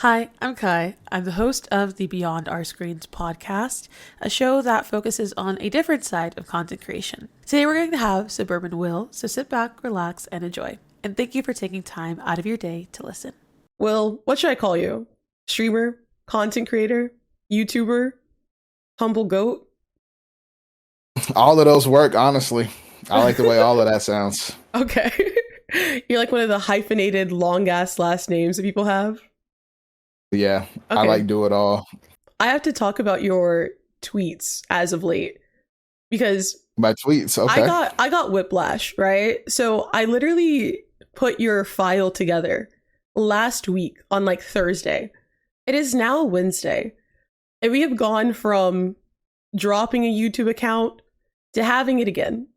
Hi, I'm Kai. I'm the host of the Beyond Our Screens podcast, a show that focuses on a different side of content creation. Today we're going to have Suburbanwill, so sit back, relax, and enjoy. And thank you for taking time out of your day to listen. Will, what should I call you? Streamer? Content creator? YouTuber? Humble goat? All of those work, honestly. I like the way all of that sounds. Okay. You're like one of the hyphenated long ass last names that people have. Yeah, Okay. I like do it all. I have to talk about your tweets as of late because My tweets, okay. I got whiplash, right? So I literally put your file together last week on like Thursday. It is now Wednesday. And we have gone from dropping a YouTube account to having it again.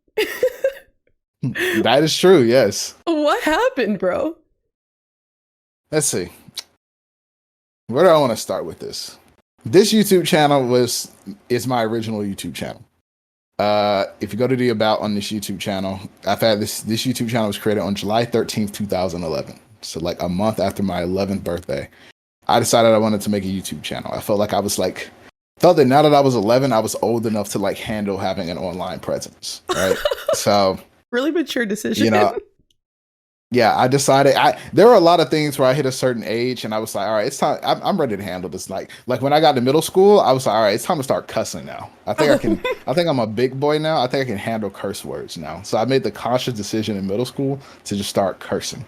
That is true, yes. What happened, bro? Let's see. Where do I want to start with this? This YouTube channel is my original YouTube channel. If you go to the about on this YouTube channel, I've had this YouTube channel was created on July 13th, 2011. So like a month after my 11th birthday, I decided I wanted to make a YouTube channel. I felt like felt that now that I was 11, I was old enough to like handle having an online presence, right? So really mature decision. You know, yeah, I decided there were a lot of things where I hit a certain age and I was like, all right, it's time. I'm ready to handle this. Like when I got to middle school, I was like, all right, it's time to start cussing now. I think I'm a big boy now. I think I can handle curse words now. So I made the conscious decision in middle school to just start cursing.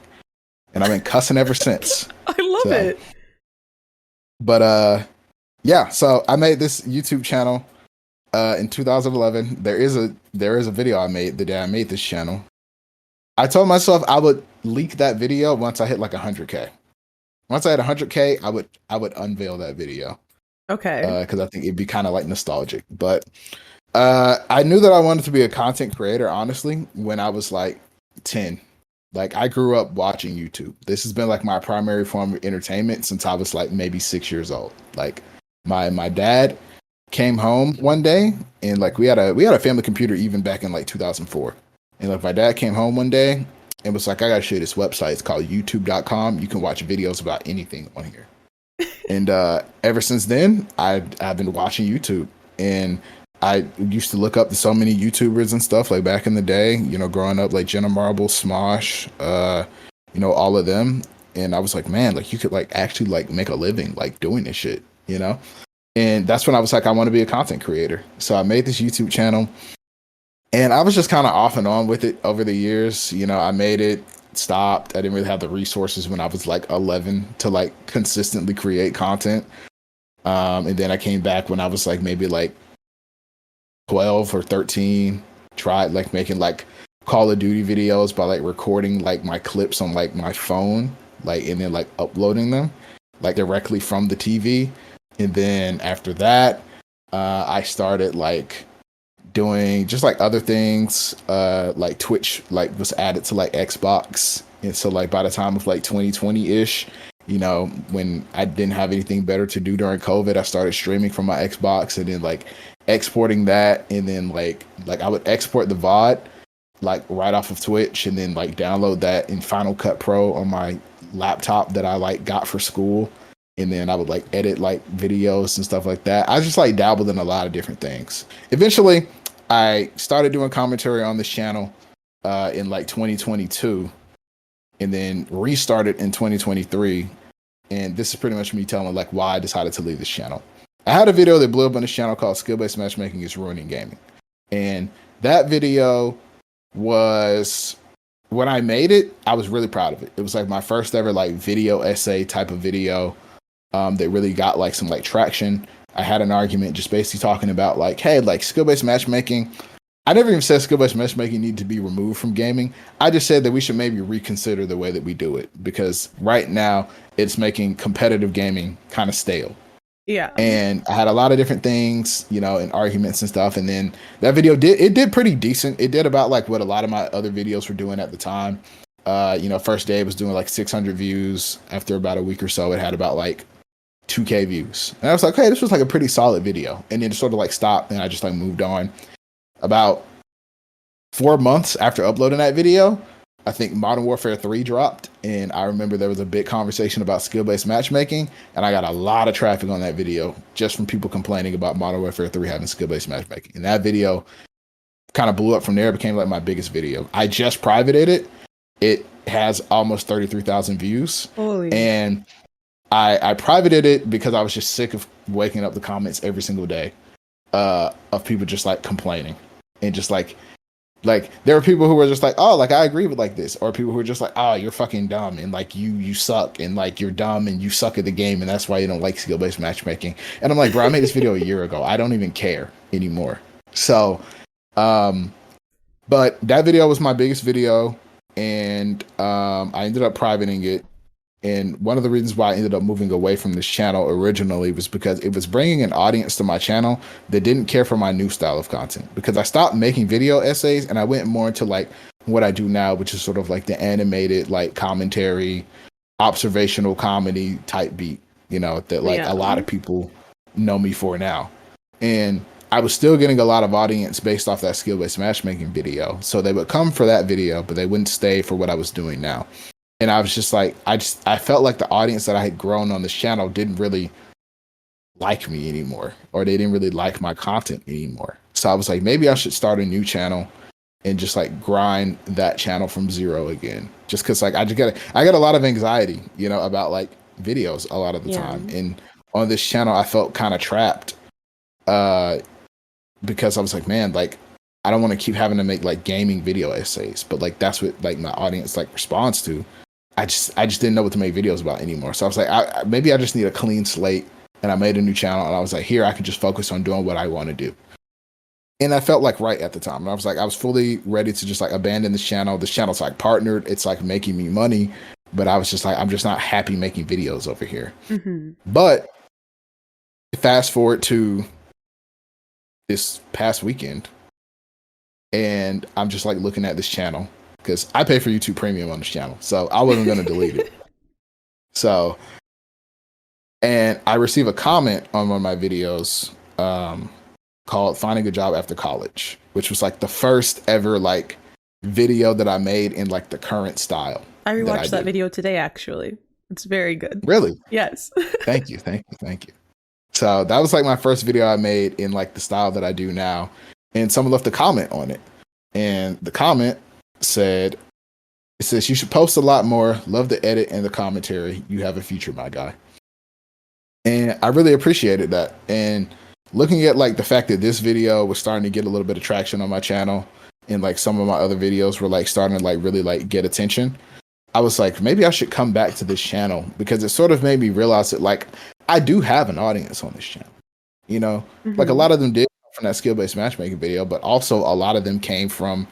And I've been cussing ever since. I love it. But yeah, so I made this YouTube channel in 2011. There is a video I made the day I made this channel. I told myself I would leak that video once I hit like 100K. Once I hit 100K, I would unveil that video. Okay. Because I think it'd be kind of like nostalgic. But I knew that I wanted to be a content creator, honestly, when I was like 10. Like I grew up watching YouTube. This has been like my primary form of entertainment since I was like maybe 6 years old. Like my dad came home one day and like we had a family computer even back in like 2004. And like my dad came home one day and was like, I gotta show you this website. It's called youtube.com. You can watch videos about anything on here. And ever since then, I've been watching YouTube. And I used to look up to so many YouTubers and stuff like back in the day, you know, growing up, like Jenna Marble, Smosh, you know, all of them. And I was like, man, like you could like actually like make a living like doing this shit, you know? And that's when I was like, I want to be a content creator. So I made this YouTube channel. And I was just kind of off and on with it over the years. You know, I made it, stopped. I didn't really have the resources when I was like 11 to like consistently create content. And then I came back when I was like maybe like 12 or 13, tried like making like Call of Duty videos by like recording like my clips on like my phone, like, and then like uploading them like directly from the TV. And then after that, I started like doing just like other things, like Twitch like was added to like Xbox. And so like by the time of like 2020-ish, you know, when I didn't have anything better to do during COVID, I started streaming from my Xbox and then like exporting that. And then like I would export the VOD like right off of Twitch and then like download that in Final Cut Pro on my laptop that I like got for school. And then I would like edit like videos and stuff like that. I just like dabbled in a lot of different things. Eventually, I started doing commentary on this channel in like 2022 and then restarted in 2023. And this is pretty much me telling like why I decided to leave this channel. I had a video that blew up on this channel called Skill-Based Matchmaking is Ruining Gaming. And that video was, when I made it, I was really proud of it. It was like my first ever like video essay type of video that really got like some like traction. I had an argument just basically talking about like, hey, like skill-based matchmaking. I never even said skill-based matchmaking need to be removed from gaming. I just said that we should maybe reconsider the way that we do it because right now it's making competitive gaming kind of stale. Yeah. And I had a lot of different things, you know, and arguments and stuff. And then that video did pretty decent. It did about like what a lot of my other videos were doing at the time. You know, first day it was doing like 600 views. After about a week or so, it had about like 2K views. And I was like, hey, this was like a pretty solid video. And then it sort of like stopped and I just like moved on. About 4 months after uploading that video, I think Modern Warfare 3 dropped, and I remember there was a big conversation about skill-based matchmaking, and I got a lot of traffic on that video just from people complaining about Modern Warfare 3 having skill-based matchmaking. And that video kind of blew up from there, became like my biggest video. I just privated it. It has almost 33,000 views. Holy. And I privated it because I was just sick of waking up the comments every single day of people just like complaining and just like there were people who were just like, oh, like I agree with like this, or people who were just like, oh, you're fucking dumb and like you suck and like you're dumb and you suck at the game and that's why you don't like skill-based matchmaking. And I'm like, bro, I made this video a year ago. I don't even care anymore. So but that video was my biggest video, and I ended up privating it. And one of the reasons why I ended up moving away from this channel originally was because it was bringing an audience to my channel that didn't care for my new style of content. Because I stopped making video essays and I went more into like what I do now, which is sort of like the animated, like commentary, observational comedy type beat, you know, that like a lot of people know me for now. And I was still getting a lot of audience based off that skill-based matchmaking video. So they would come for that video, but they wouldn't stay for what I was doing now. And I was just like, I felt like the audience that I had grown on this channel didn't really like me anymore, or they didn't really like my content anymore. So I was like, maybe I should start a new channel and just like grind that channel from zero again. Just because like I get a lot of anxiety, you know, about like videos a lot of the time. And on this channel, I felt kind of trapped because I was like, man, like I don't want to keep having to make like gaming video essays, but like that's what like my audience like responds to. I just didn't know what to make videos about anymore. So I was like, maybe I just need a clean slate. And I made a new channel, and I was like, here I can just focus on doing what I want to do. And I felt like right at the time. And I was like, I was fully ready to just like abandon this channel. This channel's like partnered. It's like making me money, but I was just like, I'm just not happy making videos over here. Mm-hmm. But fast forward to this past weekend, and I'm just like looking at this channel because I pay for YouTube Premium on this channel, so I wasn't going to delete it. So, and I receive a comment on one of my videos called "Finding a Job After College," which was like the first ever like video that I made in like the current style. I rewatched that video today. Actually, it's very good. Really? Yes. Thank you. So that was like my first video I made in like the style that I do now. And someone left a comment on it. And the comment says, you should post a lot more. Love the edit and the commentary. You have a future, my guy. And I really appreciated that. And looking at like the fact that this video was starting to get a little bit of traction on my channel, and like some of my other videos were like starting to like really like get attention, I was like, maybe I should come back to this channel, because it sort of made me realize that like I do have an audience on this channel. You know, like a lot of them did from that skill-based matchmaking video, but also a lot of them came from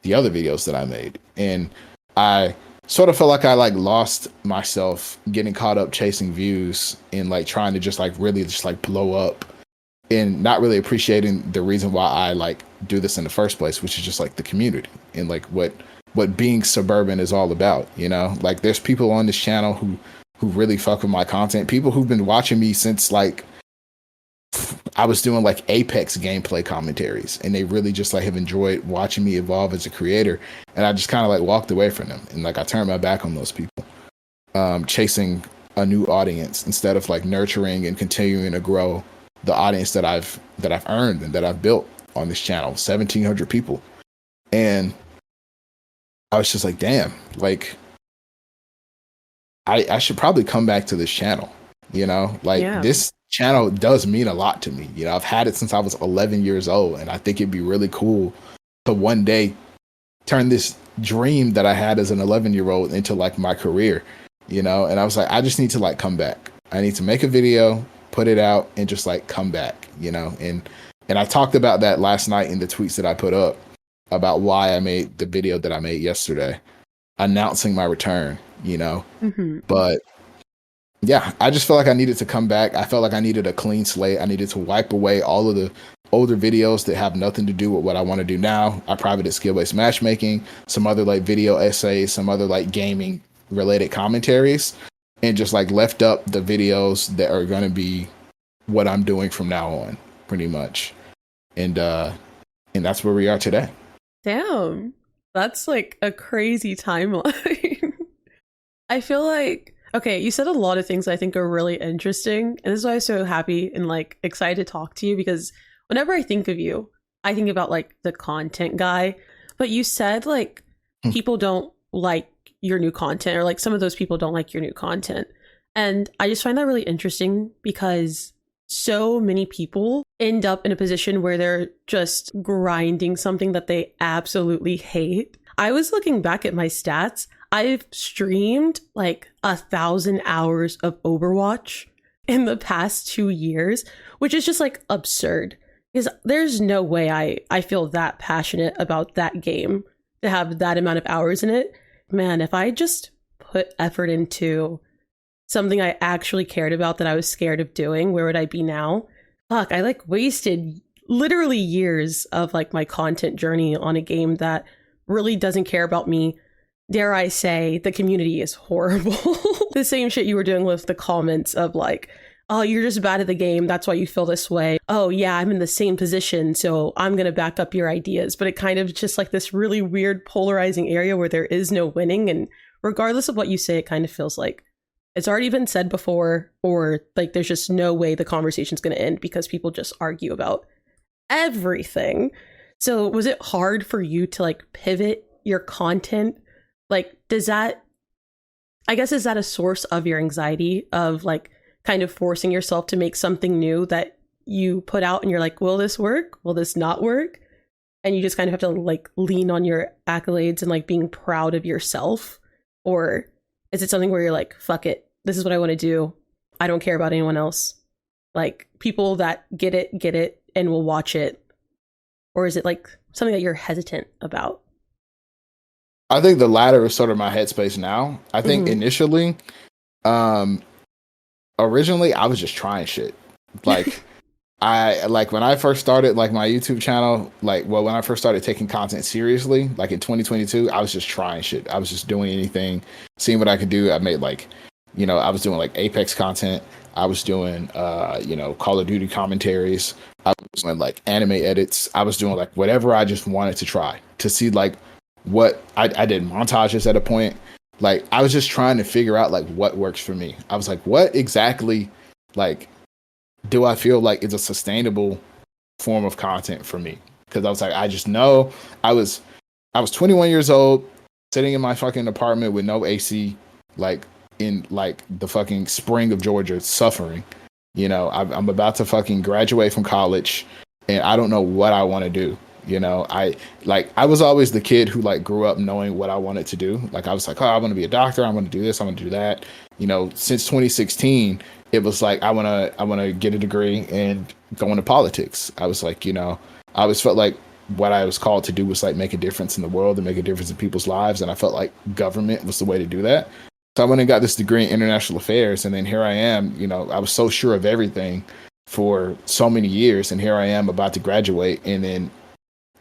the other videos that I made. And I sort of felt like I like lost myself getting caught up chasing views and like trying to just like really just like blow up, and not really appreciating the reason why I like do this in the first place, which is just like the community and like what being suburban is all about. You know, like there's people on this channel who really fuck with my content, people who've been watching me since like I was doing like Apex gameplay commentaries, and they really just like have enjoyed watching me evolve as a creator. And I just kind of like walked away from them, and like I turned my back on those people, chasing a new audience instead of like nurturing and continuing to grow the audience that I've earned and that I've built on this channel, 1,700 people. And I was just like, damn, like I should probably come back to this channel, you know, like this channel does mean a lot to me. You know, I've had it since I was 11 years old, and I think it'd be really cool to one day turn this dream that I had as an 11-year-old into like my career, you know. And I was like, I just need to like come back. I need to make a video, put it out, and just like come back, you know. And I talked about that last night in the tweets that I put up about why I made the video that I made yesterday, announcing my return, you know. But yeah, I just felt like I needed to come back. I felt like I needed a clean slate. I needed to wipe away all of the older videos that have nothing to do with what I want to do now. I privated skill-based matchmaking, some other like video essays, some other like gaming related commentaries, and just like left up the videos that are going to be what I'm doing from now on, pretty much. And that's where we are today. Damn. That's like a crazy timeline. I feel like, okay, you said a lot of things I think are really interesting. And this is why I'm so happy and like excited to talk to you, because whenever I think of you, I think about like the content guy. But you said like people don't like your new content, or like some of those people don't like your new content. And I just find that really interesting because so many people end up in a position where they're just grinding something that they absolutely hate. I was looking back at my stats. I've streamed like 1,000 hours of Overwatch in the past 2 years, which is just like absurd. Because there's no way I feel that passionate about that game to have that amount of hours in it. Man, if I just put effort into something I actually cared about that I was scared of doing, where would I be now? Fuck, I like wasted literally years of like my content journey on a game that really doesn't care about me. Dare I say, the community is horrible. The same shit you were doing with the comments of like, oh, you're just bad at the game, that's why you feel this way. Oh yeah, I'm in the same position, so I'm gonna back up your ideas. But it kind of just like this really weird polarizing area where there is no winning, and regardless of what you say, it kind of feels like it's already been said before, or like there's just no way the conversation's gonna end because people just argue about everything. So was it hard for you to like pivot your content? Like, does that, I guess, is that a source of your anxiety of like kind of forcing yourself to make something new that you put out and you're like, will this work? Will this not work? And you just kind of have to like lean on your accolades and like being proud of yourself? Or is it something where you're like, fuck it, this is what I want to do. I don't care about anyone else. Like, people that get it and will watch it. Or is it like something that you're hesitant about? I think the latter is sort of my headspace now. I think initially, originally I was just trying shit. Like I like when I first started like my YouTube channel, like well when I first started taking content seriously, like in 2022, I was just trying shit. I was just doing anything, seeing what I could do. I made like, you know, I was doing like Apex content. I was doing you know, Call of Duty commentaries. I was doing like anime edits. I was doing like whatever I just wanted to try to see like what I did montages at a point. Like I was just trying to figure out like what works for me. I was like, what exactly like do I feel like is a sustainable form of content for me? Because I was like, I just know I was 21 years old, sitting in my fucking apartment with no AC, like in like the fucking spring of Georgia, suffering. You know, I'm about to fucking graduate from college, and I don't know what I want to do. You know, I was always the kid who like grew up knowing what I wanted to do. Like I was like, oh, I want to be a doctor. I want to do this. I want to do that. You know, since 2016, it was like, I want to get a degree and go into politics. I was like, you know, I always felt like what I was called to do was like make a difference in the world and make a difference in people's lives. And I felt like government was the way to do that. So I went and got this degree in international affairs. And then here I am, you know, I was so sure of everything for so many years. And here I am about to graduate, and then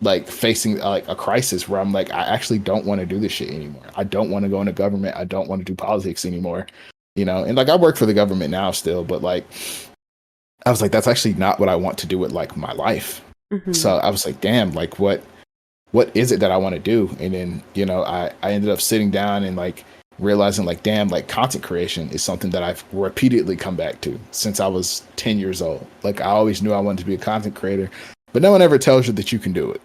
like facing like a crisis where I'm like, I actually don't want to do this shit anymore. I don't want to go into government. I don't want to do politics anymore. You know, and like I work for the government now still, but like I was like, that's actually not what I want to do with like my life. Mm-hmm. So I was like, damn, like what is it that I want to do? And then, you know, I ended up sitting down and like realizing like, damn, like content creation is something that I've repeatedly come back to since I was 10 years old. Like I always knew I wanted to be a content creator, but no one ever tells you that you can do it.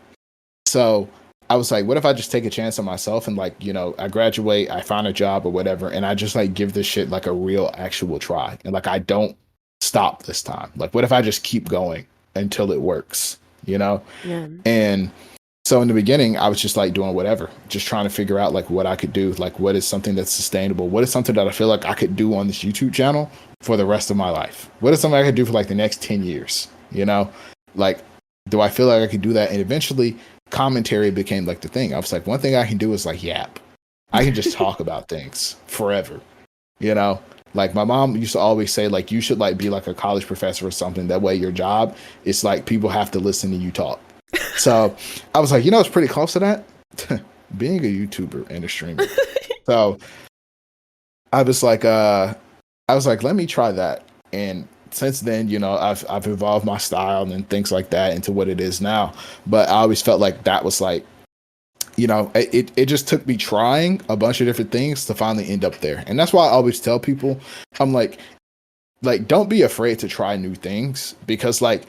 So I was like, what if I just take a chance on myself and like, you know, I graduate, I find a job or whatever, and I just like give this shit like a real actual try. And like, I don't stop this time. Like, what if I just keep going until it works, you know? Yeah. And so in the beginning, I was just like doing whatever, just trying to figure out like what I could do. Like, what is something that's sustainable? What is something that I feel like I could do on this YouTube channel for the rest of my life? What is something I could do for like the next 10 years? You know, like, do I feel like I could do that? And eventually commentary became like the thing. I was like, one thing I can do is like yap. I can just talk about things forever. You know, like my mom used to always say, like, you should like be like a college professor or something. That way your job is like people have to listen to you talk. So I was like, you know, it's pretty close to that. Being a YouTuber and a streamer. So I was like, let me try that. And since then, you know, I've evolved my style and things like that into what it is now. But I always felt like that was like you know, it just took me trying a bunch of different things to finally end up there. And that's why I always tell people, I'm like don't be afraid to try new things, because like,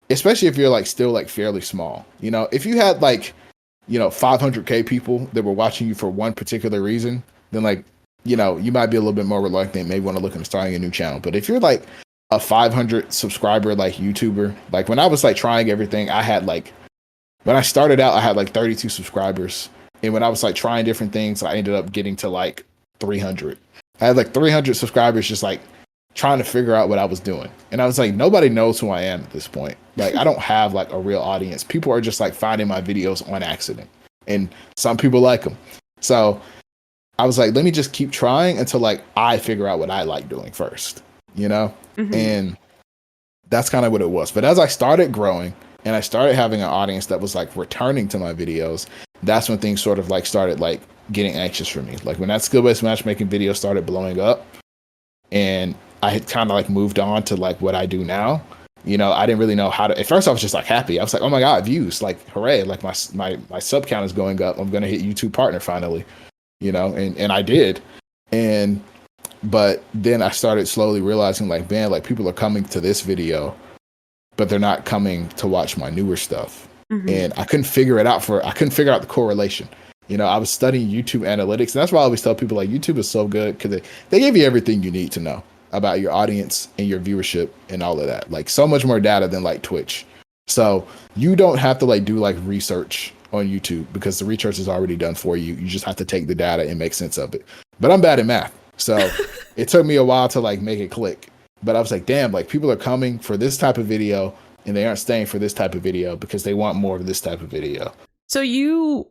especially if you're like still like fairly small, you know, if you had like, you know, 500K people that were watching you for one particular reason, then like, you know, you might be a little bit more reluctant, maybe want to look into starting a new channel. But if you're like a 500 subscriber like YouTuber, like when I was like trying everything, I had like, when I started out, I had like 32 subscribers. And when I was like trying different things, I ended up getting to like 300. I had like 300 subscribers just like trying to figure out what I was doing. And I was like, nobody knows who I am at this point. Like, I don't have like a real audience. People are just like finding my videos on accident. And some people like them. So I was like, let me just keep trying until like I figure out what I like doing first, you know? Mm-hmm. And that's kind of what it was. But as I started growing and I started having an audience that was like returning to my videos, that's when things sort of like started like getting anxious for me. Like when that skill-based matchmaking video started blowing up and I had kind of like moved on to like what I do now. You know, I didn't really know how to, at first I was just like happy. I was like, oh my God, views, like hooray. Like my sub count is going up. I'm going to hit YouTube partner finally, you know, and I did. But then I started slowly realizing like, man, like people are coming to this video, but they're not coming to watch my newer stuff. Mm-hmm. And I couldn't figure out the correlation. You know, I was studying YouTube analytics, and that's why I always tell people like YouTube is so good because they give you everything you need to know about your audience and your viewership and all of that. Like so much more data than like Twitch. So you don't have to like do like research on YouTube because the research is already done for you. You just have to take the data and make sense of it. But I'm bad at math. So it took me a while to like make it click. But I was like, damn, like people are coming for this type of video and they aren't staying for this type of video because they want more of this type of video. So you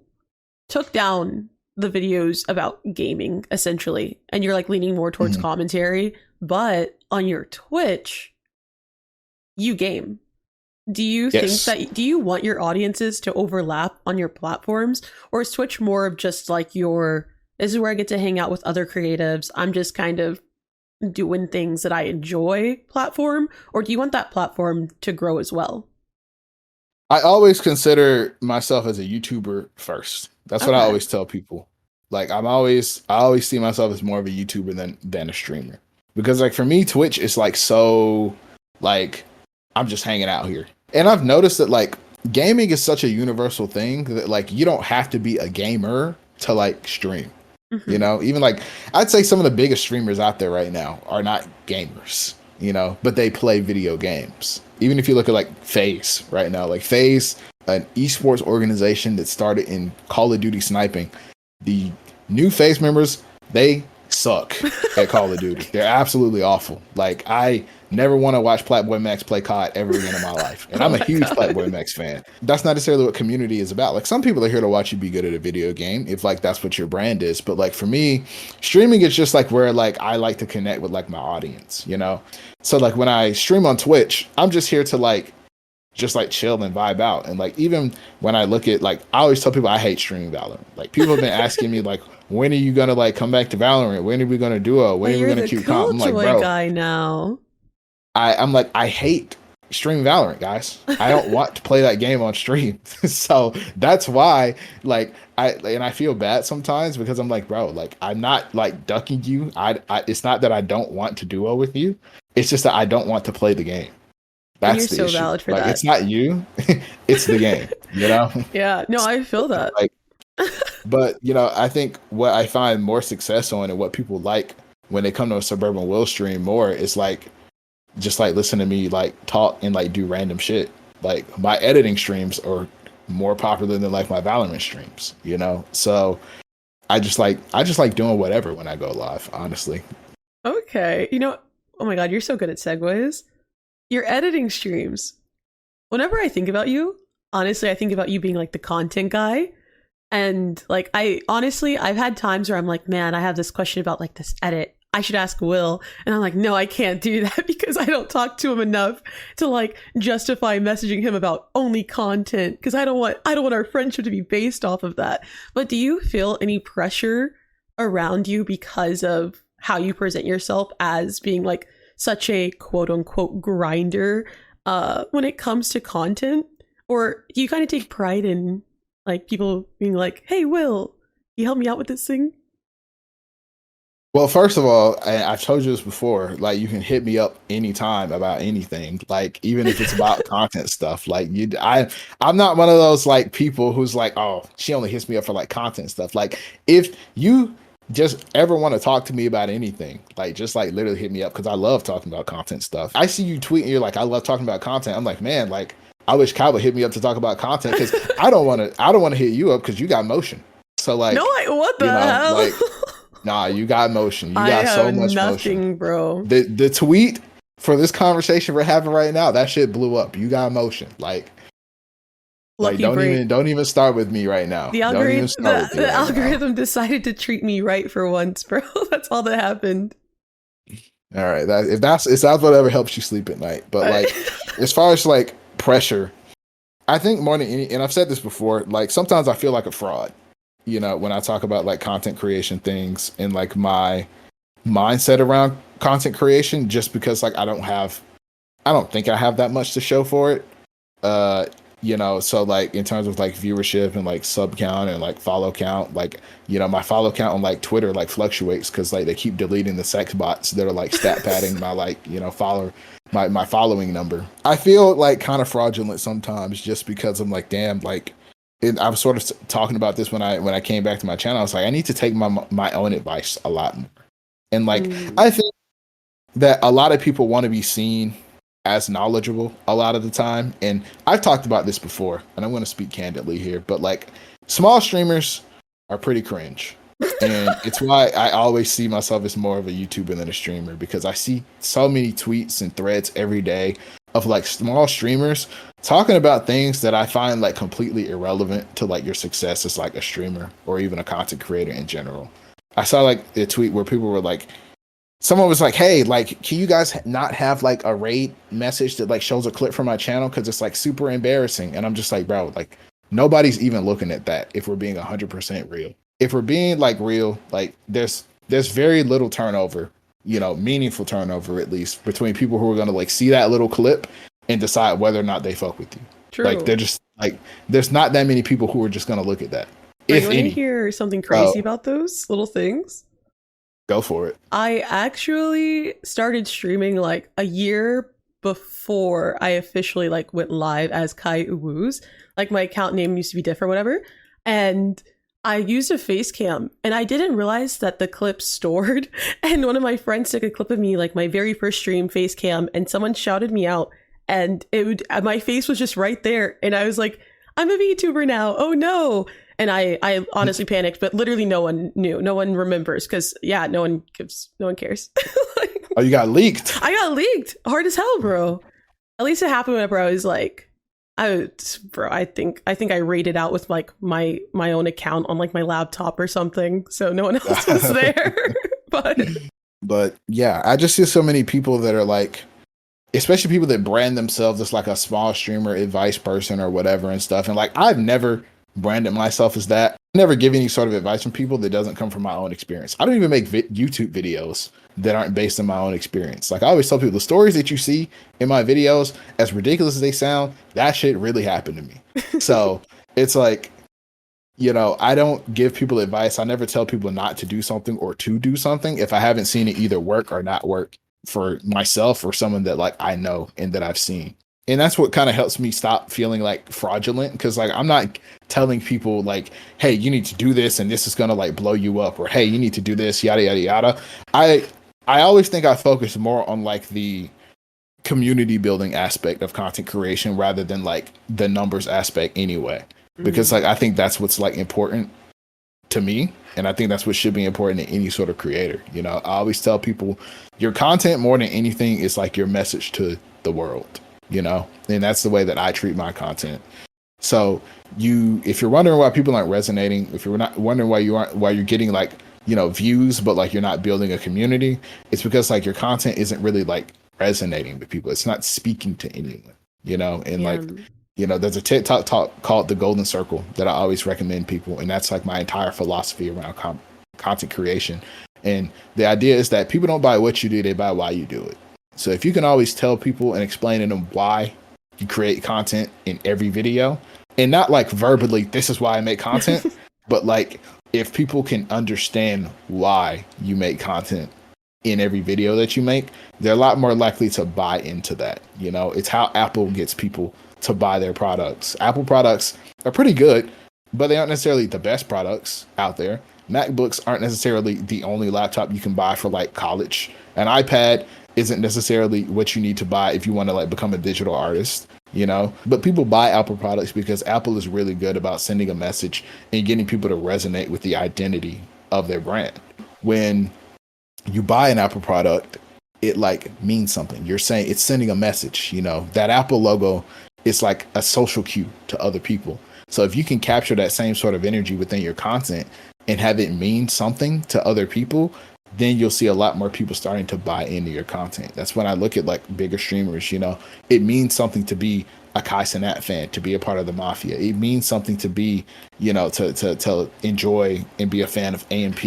took down the videos about gaming essentially, and you're like leaning more towards commentary, but on your Twitch, you game. Do you think do you want your audiences to overlap on your platforms, or is Twitch more of just like this is where I get to hang out with other creatives, I'm just kind of doing things that I enjoy platform, or do you want that platform to grow as well? I always consider myself as a YouTuber first. That's what I always tell people. Like I always see myself as more of a YouTuber than a streamer. Because like for me, Twitch is like so like I'm just hanging out here. And I've noticed that like gaming is such a universal thing that like you don't have to be a gamer to like stream. Mm-hmm. You know, even like I'd say some of the biggest streamers out there right now are not gamers, you know, but they play video games. Even if you look at like FaZe right now, like FaZe, an esports organization that started in Call of Duty sniping, the new FaZe members, they suck at Call of Duty. They're absolutely awful. Like I never want to watch Platboy Max play COD ever again in my life. And I'm a huge Platboy Max fan. That's not necessarily what community is about. Like some people are here to watch you be good at a video game if like that's what your brand is. But like for me, streaming is just like where like I like to connect with like my audience, you know? So like when I stream on Twitch, I'm just here to like just like chill and vibe out. And like even when I look at like I always tell people I hate streaming Valorant. Like people have been asking me like, when are you gonna like come back to Valorant? When are we gonna duo? When are we gonna queue comp? I'm like, bro, guy now. I'm like, I hate stream Valorant, guys. I don't want to play that game on stream. So that's why like I feel bad sometimes because I'm like, bro, like I'm not like ducking you. It's not that I don't want to duo with you. It's just that I don't want to play the game. That's the issue. Valid for like, that. It's not you. It's the game, you know? Yeah, no, I feel that. Like, but, you know, I think what I find more success on and what people like when they come to a Suburbanwill stream more is like, just like listen to me like talk and like do random shit. Like my editing streams are more popular than like my Valorant streams, you know? So I just like doing whatever when I go live, honestly. Okay. You know, oh my God, you're so good at segues. Your editing streams. Whenever I think about you, honestly, I think about you being like the content guy. And like, I've had times where I'm like, man, I have this question about like this edit. I should ask Will. And I'm like, no, I can't do that because I don't talk to him enough to like justify messaging him about only content because I don't want our friendship to be based off of that. But do you feel any pressure around you because of how you present yourself as being like such a quote unquote grinder when it comes to content? Or do you kind of take pride in Like people being like, "Hey, Will, you help me out with this thing?" Well, first of all, I've told you this before. Like, you can hit me up anytime about anything. Like, even if it's about content stuff. Like, I'm not one of those like people who's like, oh, she only hits me up for like content stuff. Like, if you just ever want to talk to me about anything, like, just like literally hit me up because I love talking about content stuff. I see you tweet and you're like, I love talking about content. I'm like, man, like, I wish Kyle would hit me up to talk about content because I don't want to hit you up because you got motion. So like, no, what the hell? Like, nah, you got motion. You got so much motion, bro. The tweet for this conversation we're having right now, that shit blew up. You got motion. Like don't even start with me right now. The algorithm decided to treat me right for once, bro. That's all that happened. All right, if that's whatever helps you sleep at night. But like, as far as like pressure, I think more than any, and I've said this before, like sometimes I feel like a fraud. You know, when I talk about like content creation things and like my mindset around content creation, just because like I don't think I have that much to show for it. You know, so like in terms of like viewership and like sub count and like follow count, like, you know, my follow count on like Twitter like fluctuates because like they keep deleting the sex bots that are like stat padding my like, you know, my following number. I feel like kind of fraudulent sometimes just because I'm like, damn, like, I was sort of talking about this when I came back to my channel. I was like, I need to take my own advice a lot more. And like, I think that a lot of people want to be seen as knowledgeable a lot of the time. And I've talked about this before, and I'm going to speak candidly here, but like small streamers are pretty cringe. And it's why I always see myself as more of a YouTuber than a streamer, because I see so many tweets and threads every day of like small streamers talking about things that I find like completely irrelevant to like your success as like a streamer or even a content creator in general. I saw like a tweet where people were like, someone was like, hey, like, can you guys not have like a raid message that like shows a clip from my channel? Cause it's like super embarrassing. And I'm just like, bro, like nobody's even looking at that. If we're being 100% real, if we're being like real, like there's very little turnover, you know, meaningful turnover, at least between people who are going to like see that little clip and decide whether or not they fuck with you. True. Like they're just like, there's not that many people who are just going to look at that. If you want to hear something crazy about those little things, go for it. I actually started streaming like a year before I officially like went live as Kai Uwu's. Like my account name used to be different, whatever. And I used a face cam and I didn't realize that the clip stored. And one of my friends took a clip of me, like my very first stream face cam, and someone shouted me out and my face was just right there. And I was like, I'm a VTuber now. Oh no. And I honestly panicked, but literally no one knew. No one remembers because, yeah, no one cares. Like, oh, you got leaked. I got leaked. Hard as hell, bro. At least it happened whenever I was like, I think I rated out with like my own account on like my laptop or something. So no one else was there. But yeah, I just see so many people that are like, especially people that brand themselves as like a small streamer, advice person or whatever and stuff. And like, I've never branded myself as that. I never give any sort of advice from people that doesn't come from my own experience. I don't even make YouTube videos that aren't based on my own experience. Like I always tell people, the stories that you see in my videos, as ridiculous as they sound, that shit really happened to me. So it's like, you know, I don't give people advice. I never tell people not to do something or to do something if I haven't seen it either work or not work for myself or someone that like I know and that I've seen. And that's what kind of helps me stop feeling like fraudulent, because like I'm not telling people like, hey, you need to do this and this is gonna like blow you up, or hey, you need to do this, yada yada yada. I always think I focus more on like the community building aspect of content creation rather than like the numbers aspect anyway. Because like I think that's what's like important to me, and I think that's what should be important to any sort of creator. You know, I always tell people your content more than anything is like your message to the world. You know, and that's the way that I treat my content. So if you're wondering why people aren't resonating, if you're not wondering why you're getting like, you know, views, but like you're not building a community, it's because like your content isn't really like resonating with people. It's not speaking to anyone, you know, and like, you know, there's a TikTok talk called The Golden Circle that I always recommend people. And that's like my entire philosophy around content creation. And the idea is that people don't buy what you do, they buy why you do it. So if you can always tell people and explain to them why you create content in every video, And not like verbally, this is why I make content, but like if people can understand why you make content in every video that you make, they're a lot more likely to buy into that. You know, it's how Apple gets people to buy their products. Apple products are pretty good, but they aren't necessarily the best products out there. MacBooks aren't necessarily the only laptop you can buy for like college. An iPad isn't necessarily what you need to buy if you want to like become a digital artist, you know. But people buy Apple products because Apple is really good about sending a message and getting people to resonate with the identity of their brand. When you buy an Apple product, it like means something. You're saying it's sending a message, you know. That Apple logo is like a social cue to other people. So if you can capture that same sort of energy within your content and have it mean something to other people, then you'll see a lot more people starting to buy into your content. That's when I look at like bigger streamers, you know, it means something to be a Kai Cenat fan, to be a part of the Mafia. It means something to be, you know, to enjoy and be a fan of AMP,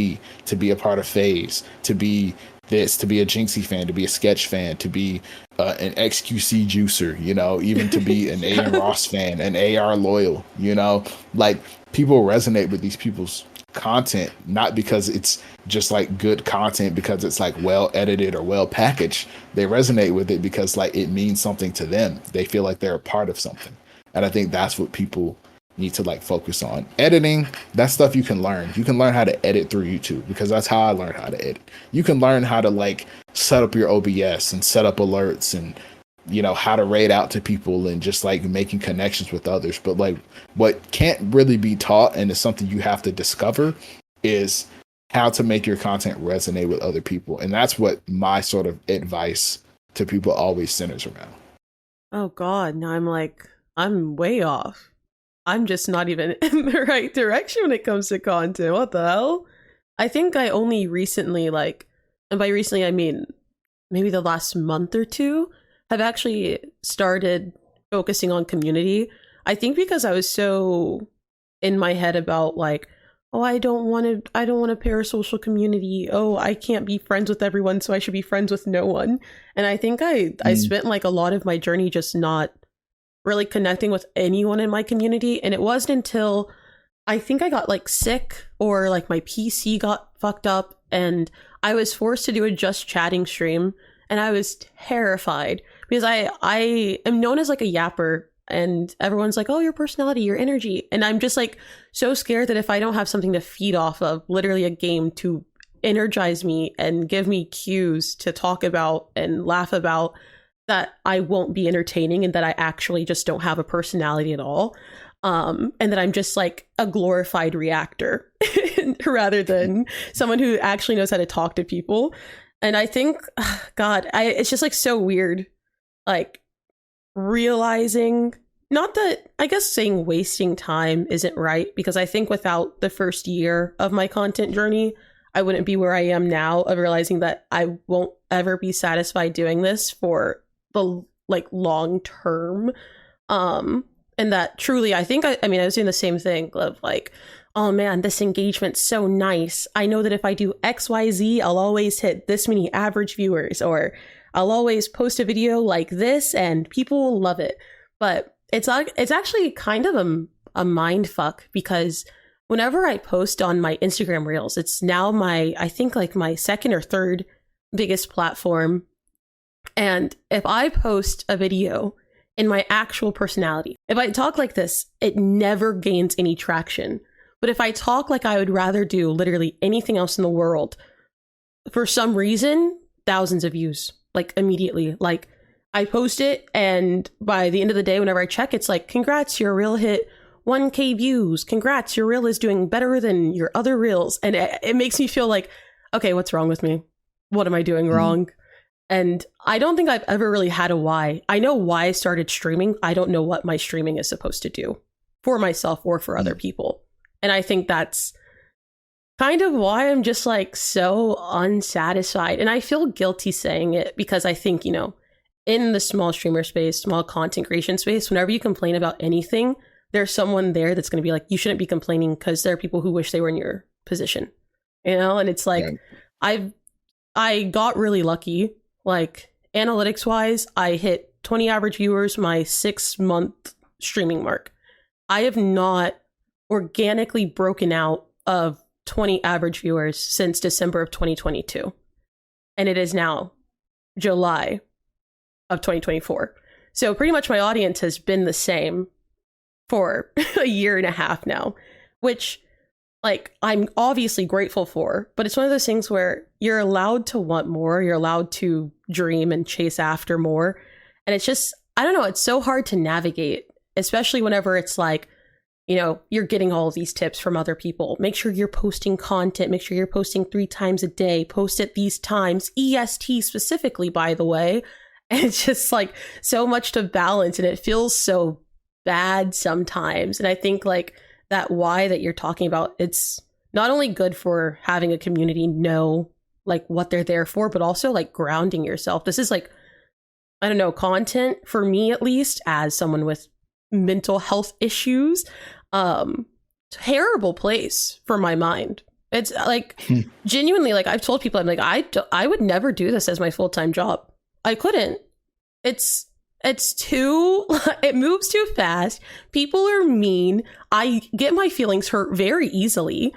to be a part of FaZe, to be this, to be a Jinxie fan, to be a Sketch fan, to be an XQC juicer, you know, even to be an A.M. Ross fan, an AR loyal, you know, like people resonate with these people's content, not because it's just like good content, because it's like well edited or well packaged. They resonate with it because like it means something to them. They feel like they're a part of something. And I think that's what people need to like focus on. Editing, that's stuff you can learn. You can learn how to edit through YouTube, because that's how I learned how to edit. You can learn how to like set up your OBS and set up alerts and, you know, how to raid out to people and just like making connections with others. But like what can't really be taught, and is something you have to discover, is how to make your content resonate with other people. And that's what my sort of advice to people always centers around. Oh God, now I'm way off. I'm just not even in the right direction when it comes to content. What the hell? I think I only recently, like, and by recently I mean maybe the last month or two, have actually started focusing on community. I think because I was so in my head about like, oh, I don't want a parasocial community. Oh, I can't be friends with everyone, so I should be friends with no one. And I think I spent like a lot of my journey just not really connecting with anyone in my community. And it wasn't until I think I got like sick, or like my PC got fucked up, and I was forced to do a just chatting stream. And I was terrified because I am known as like a yapper, and everyone's like, oh, your personality, your energy. And I'm just like so scared that if I don't have something to feed off of, literally a game to energize me and give me cues to talk about and laugh about, that I won't be entertaining, and that I actually just don't have a personality at all. And that I'm just like a glorified reactor rather than someone who actually knows how to talk to people. And I think, God, it's just like so weird, like realizing, not that, I guess saying wasting time isn't right, because I think without the first year of my content journey, I wouldn't be where I am now, of realizing that I won't ever be satisfied doing this for the like long term. And that truly, I think, I mean, I was doing the same thing of like, oh man, this engagement's so nice. I know that if I do XYZ, I'll always hit this many average viewers, or I'll always post a video like this and people will love it. But it's actually kind of a mind fuck, because whenever I post on my Instagram Reels, it's now I think like my second or third biggest platform. And if I post a video in my actual personality, if I talk like this, it never gains any traction. But if I talk like I would rather do literally anything else in the world, for some reason, thousands of views, like immediately. Like I post it, and by the end of the day, whenever I check, it's like, congrats, your reel hit 1K views. Congrats, your reel is doing better than your other reels. And it makes me feel like, okay, what's wrong with me? What am I doing wrong? And I don't think I've ever really had a why. I know why I started streaming. I don't know what my streaming is supposed to do for myself or for other people. And I think that's kind of why I'm just like so unsatisfied. And I feel guilty saying it, because I think, you know, in the small streamer space, small content creation space, whenever you complain about anything, there's someone there that's going to be like, you shouldn't be complaining, because there are people who wish they were in your position, you know? And it's like, I got really lucky. Like analytics wise, I hit 20 average viewers my 6-month streaming mark. I have not organically broken out of 20 average viewers since December of 2022. And it is now July of 2024. So pretty much my audience has been the same for a year and a half now, which like I'm obviously grateful for, but it's one of those things where you're allowed to want more, you're allowed to dream and chase after more. And it's just, I don't know, it's so hard to navigate, especially whenever it's like, you know, you're getting all of these tips from other people. Make sure you're posting content, make sure you're posting 3 times a day, post at these times, EST specifically, by the way. And it's just like so much to balance, and it feels so bad sometimes. And I think like that why that you're talking about, it's not only good for having a community know like what they're there for, but also like grounding yourself. This is like, I don't know, content for me, at least as someone with mental health issues, terrible place for my mind. It's like genuinely, like I've told people, I'm like, I would never do this as my full-time job. I couldn't. It's too, it moves too fast. People are mean. I get my feelings hurt very easily.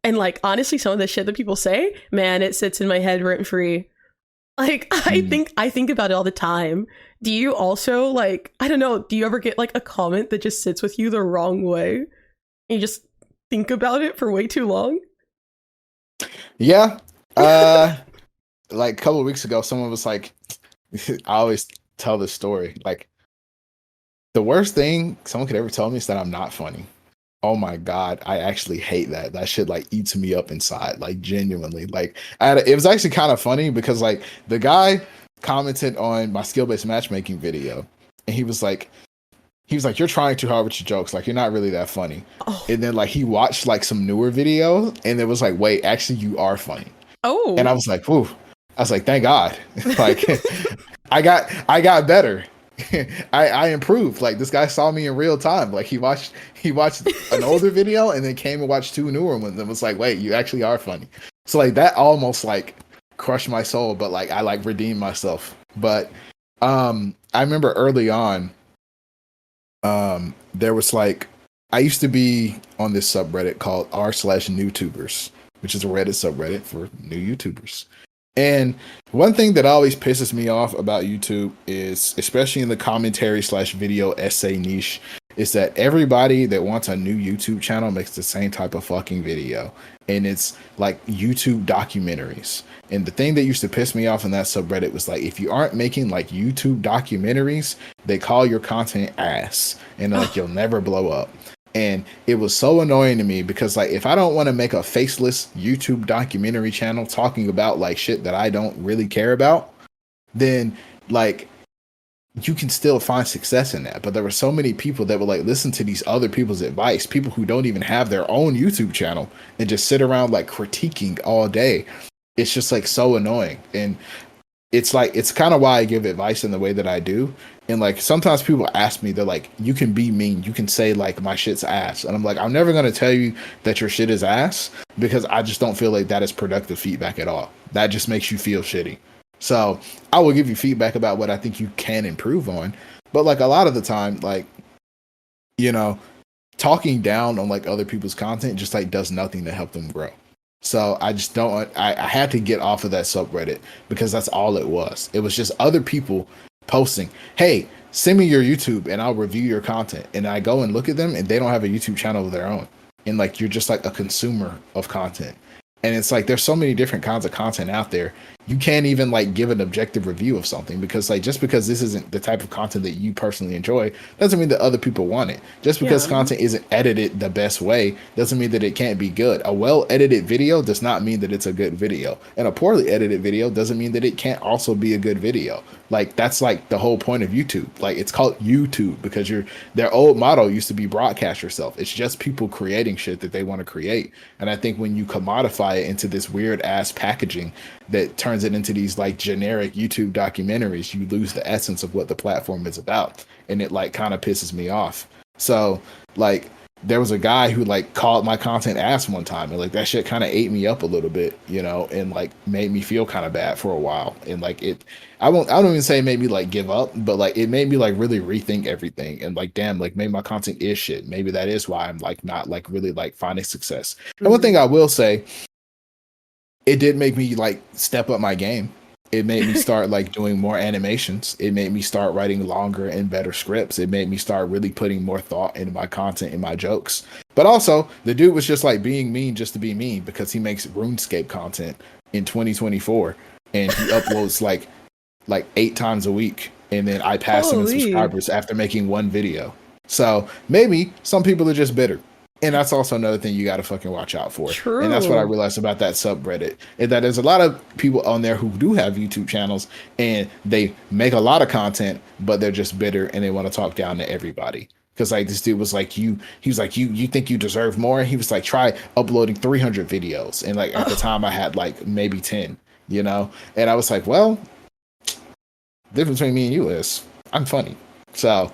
And like, honestly, some of the shit that people say, man, it sits in my head rent free. Like, I think about it all the time. Do you also like, I don't know, do you ever get like a comment that just sits with you the wrong way? And you just think about it for way too long? Yeah. Like a couple of weeks ago, someone was like, I always tell this story. Like, the worst thing someone could ever tell me is that I'm not funny. Oh my God, I actually hate that. That shit like eats me up inside, like genuinely. Like, it was actually kind of funny because like the guy commented on my skill-based matchmaking video, and he was like, you're trying too hard with your jokes. Like, you're not really that funny. Oh. And then like he watched like some newer video, and it was like, wait, actually, you are funny. Oh. And I was like, whew. I was like, thank God. Like, I got better. I improved. Like, this guy saw me in real time. Like, he watched an older video and then came and watched 2 newer ones and was like, wait, you actually are funny. So like that almost like crushed my soul, but like I like redeemed myself. But I remember early on, there was like, I used to be on this subreddit called r/newtubers, which is a Reddit subreddit for new YouTubers. And one thing that always pisses me off about YouTube is, especially in the commentary/video essay niche, is that everybody that wants a new YouTube channel makes the same type of fucking video. And it's like YouTube documentaries. And the thing that used to piss me off in that subreddit was like, if you aren't making like YouTube documentaries, they call your content ass. And like, you'll never blow up. And it was so annoying to me because like, if I don't want to make a faceless YouTube documentary channel talking about like shit that I don't really care about, then like you can still find success in that. But there were so many people that would like listen to these other people's advice, people who don't even have their own YouTube channel, and just sit around like critiquing all day. It's just like so annoying. And it's like, it's kind of why I give advice in the way that I do. And like, sometimes people ask me, they're like, you can be mean. You can say like, my shit's ass. And I'm like, I'm never going to tell you that your shit is ass, because I just don't feel like that is productive feedback at all. That just makes you feel shitty. So I will give you feedback about what I think you can improve on. But like a lot of the time, like, you know, talking down on like other people's content just like does nothing to help them grow. So I just don't, I had to get off of that subreddit because that's all it was. It was just other people posting, hey, send me your YouTube and I'll review your content. And I go and look at them and they don't have a YouTube channel of their own. And like, you're just like a consumer of content. And it's like, there's so many different kinds of content out there. You can't even like give an objective review of something, because like, just because this isn't the type of content that you personally enjoy doesn't mean that other people want it. Just because content isn't edited the best way doesn't mean that it can't be good. A well edited video does not mean that it's a good video, and a poorly edited video doesn't mean that it can't also be a good video. Like, that's like the whole point of YouTube. Like, it's called YouTube because their old motto used to be broadcast yourself. It's just people creating shit that they want to create. And I think when you commodify it into this weird ass packaging that turns it into these like generic YouTube documentaries, you lose the essence of what the platform is about. And it like kind of pisses me off. So like, there was a guy who like called my content ass one time, and like that shit kind of ate me up a little bit, you know, and like made me feel kind of bad for a while. And like I don't even say it made me like give up, but like it made me like really rethink everything, and like damn, like maybe my content is shit. Maybe that is why I'm like not like really like finding success. And one thing I will say, it did make me like step up my game. It made me start like doing more animations. It made me start writing longer and better scripts. It made me start really putting more thought into my content and my jokes. But also, the dude was just like being mean just to be mean, because he makes RuneScape content in 2024 and he uploads like 8 times a week. And then I pass him in subscribers after making one video. So maybe some people are just bitter. And that's also another thing you got to fucking watch out for. True. And that's what I realized about that subreddit, is that there's a lot of people on there who do have YouTube channels and they make a lot of content, but they're just bitter and they want to talk down to everybody. Because like this dude was like, he was like, you think you deserve more? He was like, try uploading 300 videos. And like at the time I had like maybe 10, you know? And I was like, well, the difference between me and you is I'm funny. So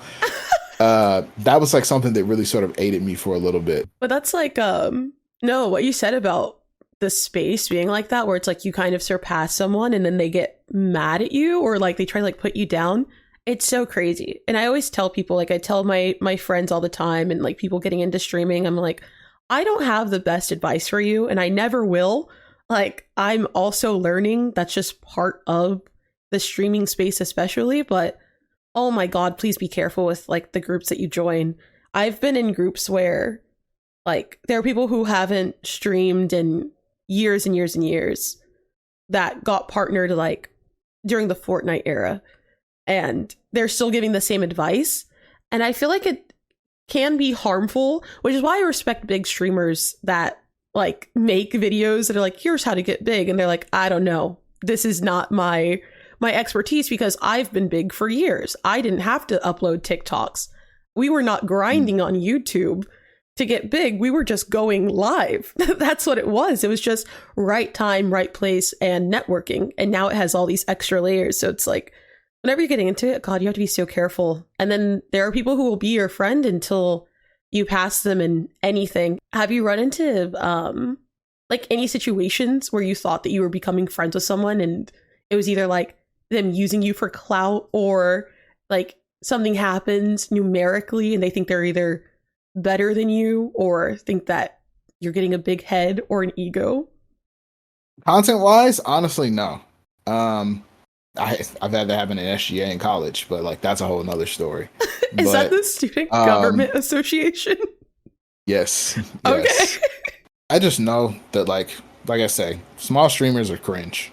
that was like something that really sort of aided me for a little bit. But that's like no, what you said about the space being like that, where it's like you kind of surpass someone and then they get mad at you, or like they try to like put you down. It's so crazy. And I always tell people, like I tell my friends all the time, and like people getting into streaming, I'm like, I don't have the best advice for you, and I never will. Like I'm also learning. That's just part of the streaming space especially. But oh my God, please be careful with like the groups that you join. I've been in groups where like there are people who haven't streamed in years and years and years that got partnered like during the Fortnite era, and they're still giving the same advice. And I feel like it can be harmful, which is why I respect big streamers that like make videos that are like, here's how to get big. And they're like, I don't know. This is not my expertise, because I've been big for years. I didn't have to upload TikToks. We were not grinding on YouTube to get big. We were just going live. That's what it was. It was just right time, right place, and networking. And now it has all these extra layers. So it's like, whenever you're getting into it, God, you have to be so careful. And then there are people who will be your friend until you pass them in anything. Have you run into like any situations where you thought that you were becoming friends with someone and it was either like them using you for clout, or like something happens numerically and they think they're either better than you or think that you're getting a big head or an ego? Content wise, honestly, no. I've had that happen in SGA in college, but like that's a whole nother story. Is that the Student Government Association? Yes. Okay. I just know that like I say, small streamers are cringe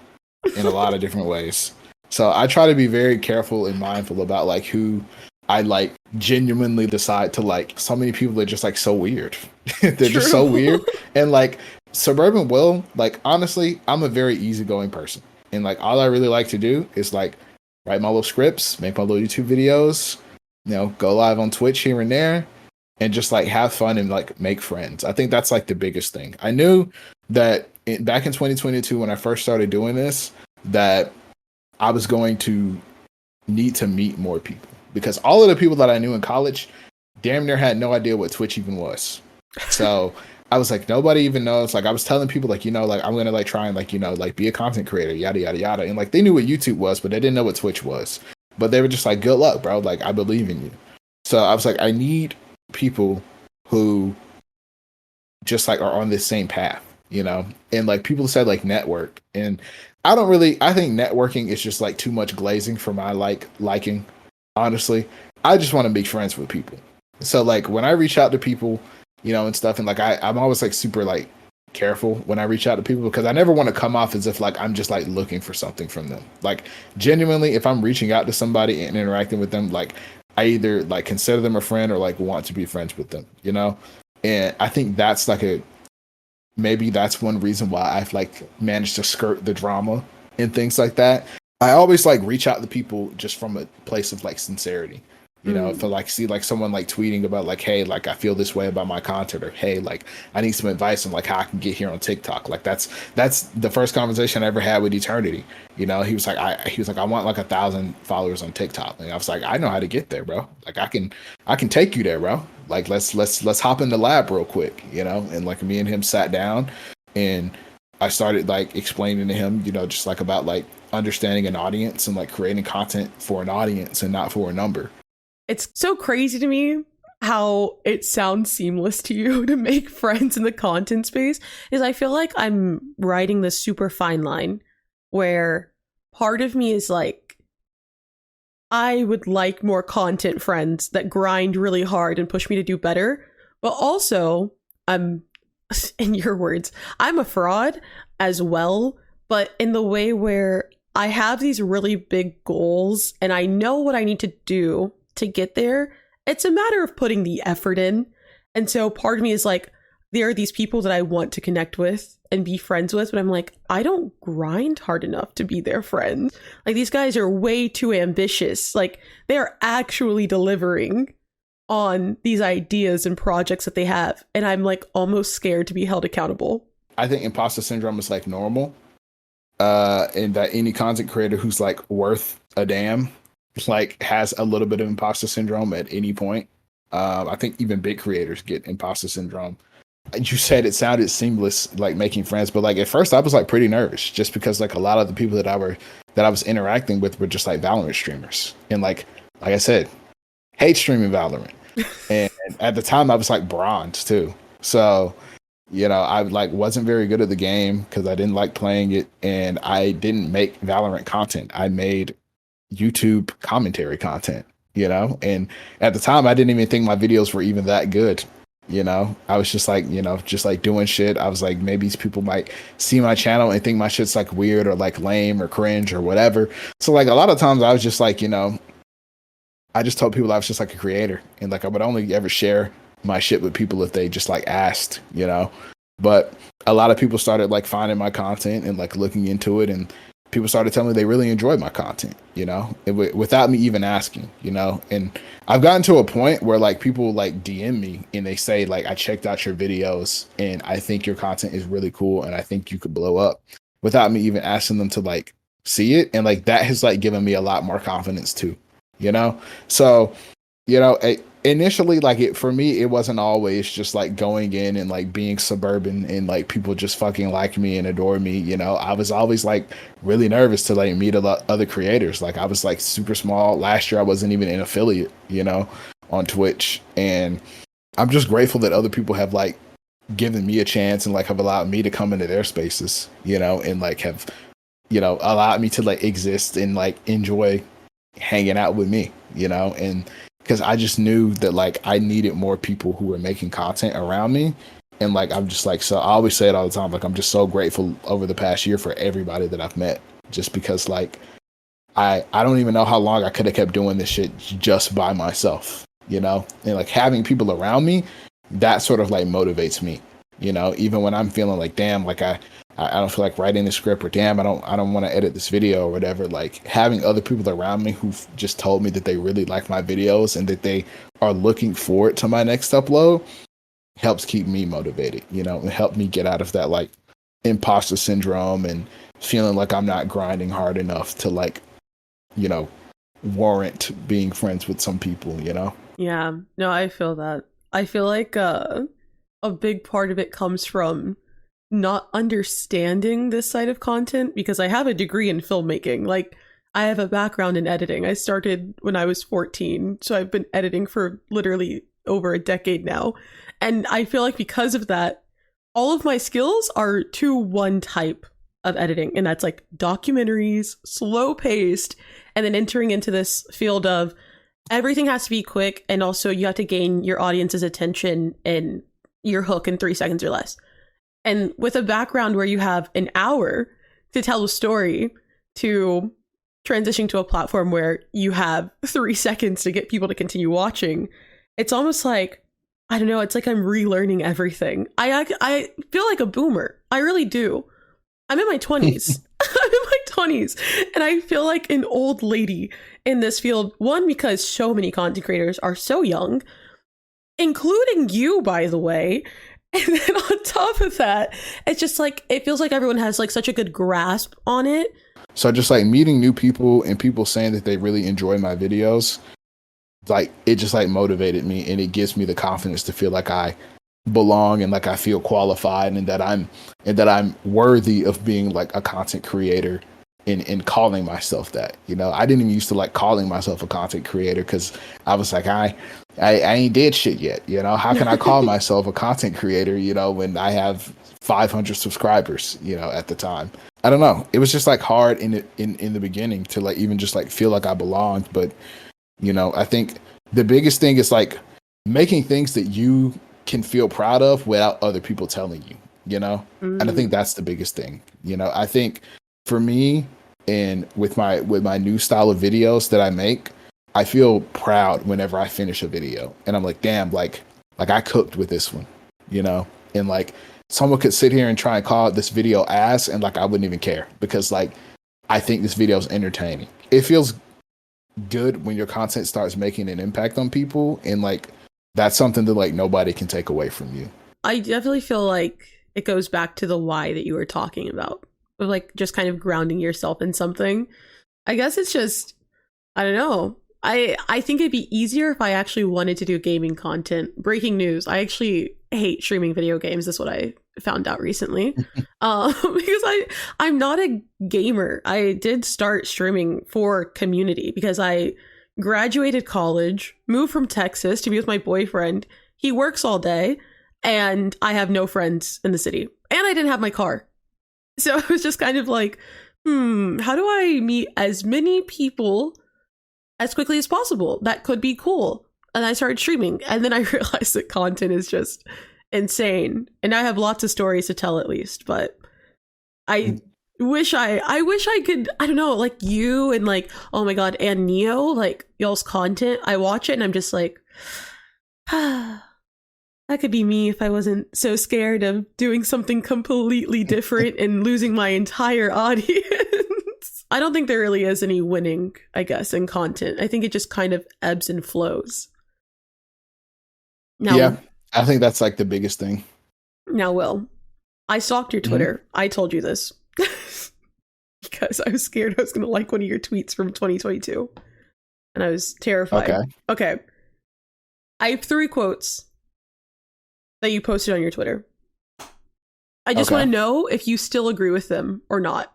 in a lot of different ways. So I try to be very careful and mindful about like who I like genuinely decide to like. So many people are just like so weird. They're just so weird. And like Suburbanwill, like honestly, I'm a very easygoing person. And like all I really like to do is like write my little scripts, make my little YouTube videos, you know, go live on Twitch here and there, and just like have fun and like make friends. I think that's like the biggest thing. I knew that back in 2022, when I first started doing this, that I was going to need to meet more people, because all of the people that I knew in college damn near had no idea what Twitch even was. So I was like, nobody even knows. Like I was telling people like, you know, like I'm going to like try and like, you know, like be a content creator, yada, yada, yada. And like, they knew what YouTube was, but they didn't know what Twitch was. But they were just like, good luck, bro. Like, I believe in you. So I was like, I need people who just like are on this same path, you know? And like people said like network, and I think networking is just like too much glazing for my liking. Honestly, I just want to make friends with people. So like when I reach out to people, you know, and stuff, and like I'm always like super like careful when I reach out to people, because I never want to come off as if like I'm just like looking for something from them. Like genuinely, if I'm reaching out to somebody and interacting with them, like I either like consider them a friend or like want to be friends with them, you know? And I think that's like maybe that's one reason why I've like managed to skirt the drama and things like that. I always like reach out to people just from a place of like sincerity. You know, if I like see like someone like tweeting about like, hey, like I feel this way about my content, or hey, like I need some advice on like how I can get here on TikTok. Like that's the first conversation I ever had with Eternity. You know, he was like, I want like 1,000 followers on TikTok. And I was like, I know how to get there, bro. Like I can take you there, bro. Like let's hop in the lab real quick, you know? And like me and him sat down and I started like explaining to him, you know, just like about like understanding an audience and like creating content for an audience and not for a number. It's so crazy to me how it sounds seamless to you to make friends in the content space, is I feel like I'm riding this super fine line where part of me is like, I would like more content friends that grind really hard and push me to do better. But also, in your words, I'm a fraud as well, but in the way where I have these really big goals and I know what I need to do to get there. It's a matter of putting the effort in. And so part of me is like, there are these people that I want to connect with and be friends with, but I'm like, I don't grind hard enough to be their friend. Like these guys are way too ambitious. Like they're actually delivering on these ideas and projects that they have. And I'm like almost scared to be held accountable. I think imposter syndrome is like normal. And that any content creator who's like worth a damn like has a little bit of imposter syndrome at any point. I think even big creators get imposter syndrome. You said it sounded seamless, like making friends, but like at first I was like pretty nervous just because like a lot of the people that I was interacting with were just like Valorant streamers. And like I said, hate streaming Valorant. And at the time I was like bronze too. So, you know, I like wasn't very good at the game because I didn't like playing it, and I didn't make Valorant content. I made YouTube commentary content, you know, and at the time I didn't even think my videos were even that good. You know, I was just like, you know, just like doing shit. I was like, maybe these people might see my channel and think my shit's like weird or like lame or cringe or whatever. So like a lot of times I was just like, you know, I just told people I was just like a creator, and like I would only ever share my shit with people if they just like asked, you know. But a lot of people started like finding my content and like looking into it, and people started telling me they really enjoyed my content, you know, without me even asking, you know. And I've gotten to a point where like people like DM me and they say like, I checked out your videos and I think your content is really cool and I think you could blow up, without me even asking them to like see it. And like that has like given me a lot more confidence too, you know. So, you know, initially, like it for me, it wasn't always just like going in and like being suburban and like people just fucking like me and adore me. You know, I was always like really nervous to like meet a lot other creators. Like I was like super small. Last year, I wasn't even an affiliate, you know, on Twitch. And I'm just grateful that other people have like given me a chance and like have allowed me to come into their spaces, you know, and like have, you know, allowed me to like exist and like enjoy hanging out with me, you know. And because I just knew that like I needed more people who were making content around me. And like I'm just like, so I always say it all the time, like I'm just so grateful over the past year for everybody that I've met, just because like I don't even know how long I could have kept doing this shit just by myself, you know. And like having people around me, that sort of like motivates me, you know, even when I'm feeling like, damn, like I don't feel like writing the script, or damn, I don't want to edit this video or whatever. Like having other people around me who've just told me that they really like my videos and that they are looking forward to my next upload helps keep me motivated, you know, and help me get out of that like imposter syndrome and feeling like I'm not grinding hard enough to like, you know, warrant being friends with some people, you know? Yeah, no, I feel that. I feel like a big part of it comes from not understanding this side of content, because I have a degree in filmmaking. Like I have a background in editing. I started when I was 14, so I've been editing for literally over a decade now. And I feel like because of that, all of my skills are to one type of editing, and that's like documentaries, slow paced, and then entering into this field of everything has to be quick, and also you have to gain your audience's attention and your hook in 3 seconds or less. And with a background where you have an hour to tell a story, to transitioning to a platform where you have 3 seconds to get people to continue watching, it's almost like, I don't know, it's like I'm relearning everything. I feel like a boomer. I really do. I'm in my 20s. I'm in my 20s. And I feel like an old lady in this field. One, because so many content creators are so young, including you, by the way. And then on top of that, it's just like, it feels like everyone has like such a good grasp on it. So just like meeting new people and people saying that they really enjoy my videos, like it just like motivated me, and it gives me the confidence to feel like I belong and like I feel qualified and that I'm worthy of being like a content creator and calling myself that. You know, I didn't even used to like calling myself a content creator because I was like, I ain't did shit yet. You know, how can I call myself a content creator, you know, when I have 500 subscribers, you know, at the time. I don't know. It was just like hard in the beginning to like even just like feel like I belonged. But, you know, I think the biggest thing is like making things that you can feel proud of without other people telling you, you know? And I think that's the biggest thing. You know, I think for me and with my new style of videos that I make, I feel proud whenever I finish a video and I'm like, damn, like I cooked with this one, you know? And like someone could sit here and try and call this video ass and like I wouldn't even care because like I think this video is entertaining. It feels good when your content starts making an impact on people, and like that's something that like nobody can take away from you. I definitely feel like it goes back to the why that you were talking about, of like just kind of grounding yourself in something. I guess it's just, I don't know. I think it'd be easier if I actually wanted to do gaming content. Breaking news, I actually hate streaming video games. That's what I found out recently. Because I'm not a gamer. I did start streaming for community because I graduated college, moved from Texas to be with my boyfriend. He works all day and I have no friends in the city. And I didn't have my car. So it was just kind of like, how do I meet as many people as quickly as possible? That could be cool. And I started streaming. And then I realized that content is just insane. And I have lots of stories to tell at least. But I wish I could, I don't know, like you and like, oh my God, and Neo, like y'all's content. I watch it and I'm just like, that could be me if I wasn't so scared of doing something completely different and losing my entire audience. I don't think there really is any winning, I guess, in content. I think it just kind of ebbs and flows. Now, yeah, I think that's like the biggest thing. Now, Will, I stalked your Twitter. I told you this because I was scared I was going to like one of your tweets from 2022. And I was terrified. Okay. I have 3 quotes that you posted on your Twitter. I just want to know if you still agree with them or not.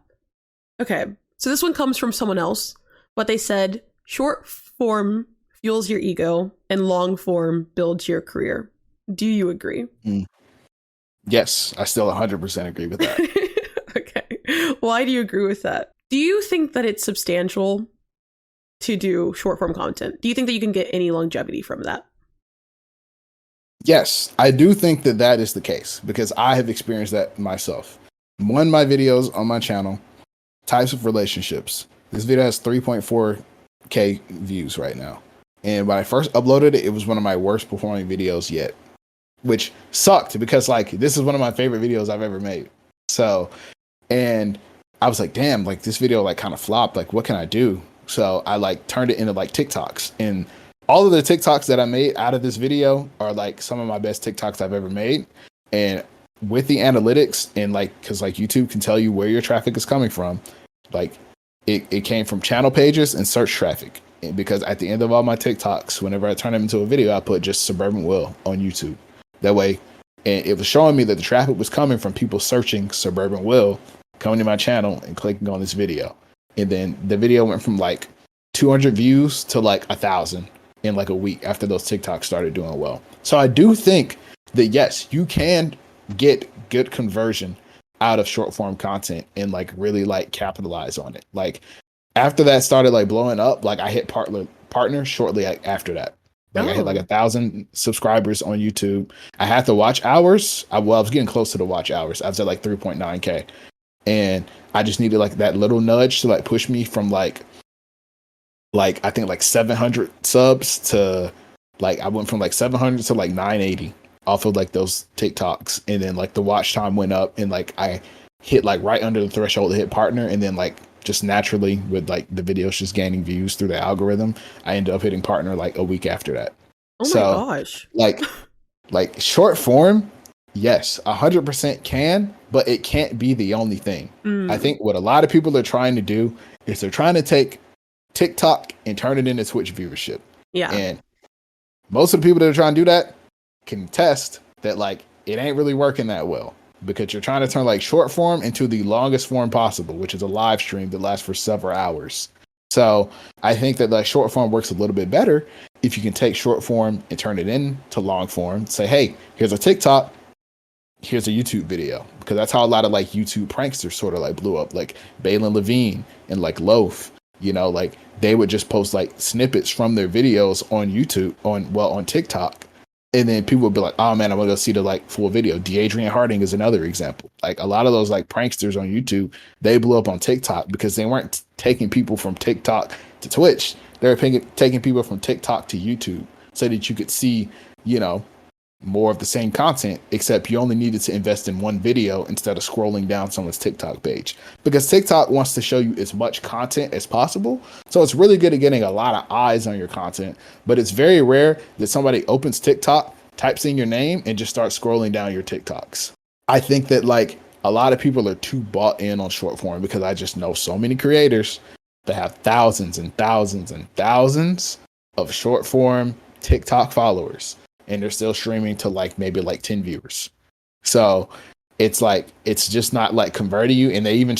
Okay. So this one comes from someone else, but they said, short form fuels your ego and long form builds your career. Do you agree? Yes, I still 100% agree with that. Okay. Why do you agree with that? Do you think that it's substantial to do short form content? Do you think that you can get any longevity from that? Yes, I do think that that is the case because I have experienced that myself. One of my videos on my channel, types of relationships. This video has 3.4K views right now. And when I first uploaded it, it was one of my worst performing videos yet, which sucked because like this is one of my favorite videos I've ever made. So, and I was like, damn, like this video like kind of flopped. Like, what can I do? So I like turned it into like TikToks, and all of the TikToks that I made out of this video are like some of my best TikToks I've ever made. And with the analytics and like, cause like YouTube can tell you where your traffic is coming from. Like it came from channel pages and search traffic. And because at the end of all my TikToks, whenever I turn them into a video, I put just Suburbanwill on YouTube. That way, and it was showing me that the traffic was coming from people searching Suburbanwill, coming to my channel and clicking on this video. And then the video went from like 200 views to like 1,000 in like a week after those TikToks started doing well. So I do think that yes, you can get good conversion out of short form content and like really like capitalize on it. Like after that started like blowing up, like I hit partner shortly after that. Like I hit like 1,000 subscribers on YouTube. I had the watch hours. I was getting close to the watch hours. I was at like 3.9K. And I just needed like that little nudge to like push me from like I think like 700 subs to like I went from like 700 to like 980 off of like those TikToks. And then like the watch time went up and like I hit like right under the threshold to hit partner. And then like just naturally with like the videos just gaining views through the algorithm. I ended up hitting partner like a week after that. Oh my gosh. Like short form, yes, 100% can, but it can't be the only thing. I think what a lot of people are trying to do is they're trying to take TikTok and turn it into Twitch viewership. Yeah. And most of the people that are trying to do that can test that like it ain't really working that well, because you're trying to turn like short form into the longest form possible, which is a live stream that lasts for several hours. So I think that like short form works a little bit better if you can take short form and turn it into long form. Say, hey, here's a TikTok, here's a YouTube video, because that's how a lot of like YouTube pranksters sort of like blew up, like Balin Levine and like Loaf. You know, like they would just post like snippets from their videos on YouTube, on TikTok. And then people would be like, oh man, I'm going to go see the like full video. DeAdrian Harding is another example. Like a lot of those like pranksters on YouTube, they blew up on TikTok because they weren't taking people from TikTok to Twitch. They were taking people from TikTok to YouTube so that you could see, you know, more of the same content, except you only needed to invest in one video instead of scrolling down someone's TikTok page, because TikTok wants to show you as much content as possible. So it's really good at getting a lot of eyes on your content, but it's very rare that somebody opens TikTok, types in your name, and just starts scrolling down your TikToks. I think that like a lot of people are too bought in on short form, because I just know so many creators that have thousands and thousands and thousands of short form TikTok followers, and they're still streaming to like maybe like 10 viewers. So it's like, it's just not like converting you. And they even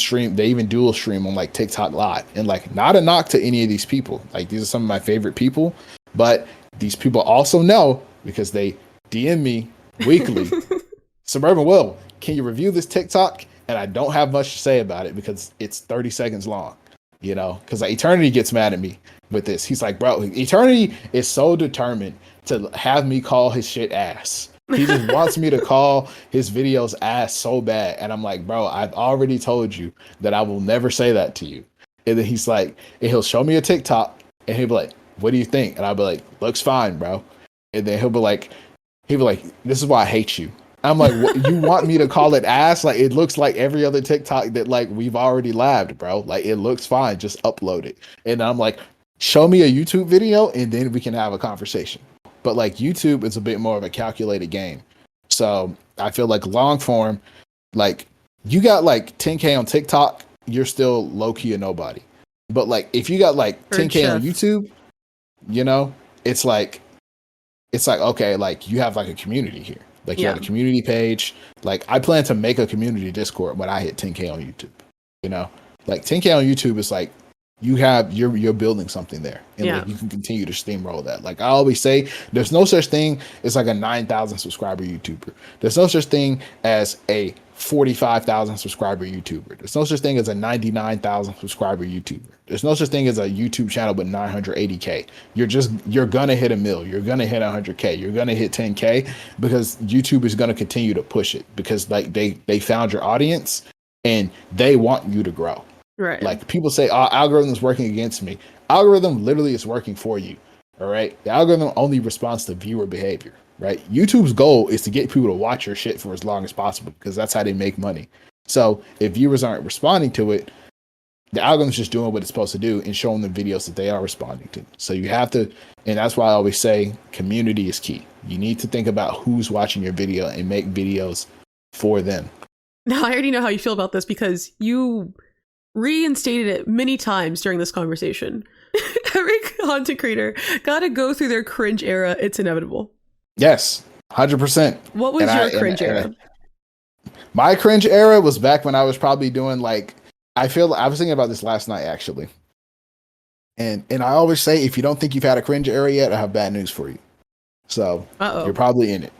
dual stream on like TikTok Live. And like, not a knock to any of these people. Like, these are some of my favorite people, but these people also know, because they DM me weekly, Suburbanwill, can you review this TikTok? And I don't have much to say about it because it's 30 seconds long, you know, because like Eternity gets mad at me with this. He's like, bro, Eternity is so determined to have me call his shit ass. He just wants me to call his videos ass so bad. And I'm like, bro, I've already told you that I will never say that to you. And then he's like, and he'll show me a TikTok and he'll be like, what do you think? And I'll be like, looks fine, bro. And then he'll be like, this is why I hate you. I'm like, what, you want me to call it ass? Like, it looks like every other TikTok that like we've already labbed, bro. Like, it looks fine. Just upload it. And I'm like, show me a YouTube video and then we can have a conversation. But like YouTube is a bit more of a calculated game. So I feel like long form, like you got like 10K on TikTok, you're still low key a nobody. But like if you got like 10K on YouTube, you know, it's like, okay, like you have like a community here. Like you have a community page. Like I plan to make a community Discord when I hit 10K on YouTube, you know, like 10K on YouTube is like, you're building something there, and like you can continue to steamroll that. Like I always say, there's no such thing as like a 9,000 subscriber YouTuber. There's no such thing as a 45,000 subscriber YouTuber. There's no such thing as a 99,000 subscriber YouTuber. There's no such thing as a YouTube channel with 980K. You're gonna hit a mil. You're gonna hit 100K. You're gonna hit 10K, because YouTube is gonna continue to push it, because like they found your audience and they want you to grow. Right. Like people say, oh, algorithm is working against me. Algorithm literally is working for you. All right. The algorithm only responds to viewer behavior, right? YouTube's goal is to get people to watch your shit for as long as possible, because that's how they make money. So if viewers aren't responding to it, the algorithm's just doing what it's supposed to do and showing them videos that they are responding to. So you have to, and that's why I always say community is key. You need to think about who's watching your video and make videos for them. Now, I already know how you feel about this because you reinstated it many times during this conversation. Every content creator gotta go through their cringe era. It's inevitable. Yes, 100%. What was your cringe era? My cringe era was back when I was probably doing like, I was thinking about this last night actually. And I always say, if you don't think you've had a cringe era yet, I have bad news for you. So you're probably in it.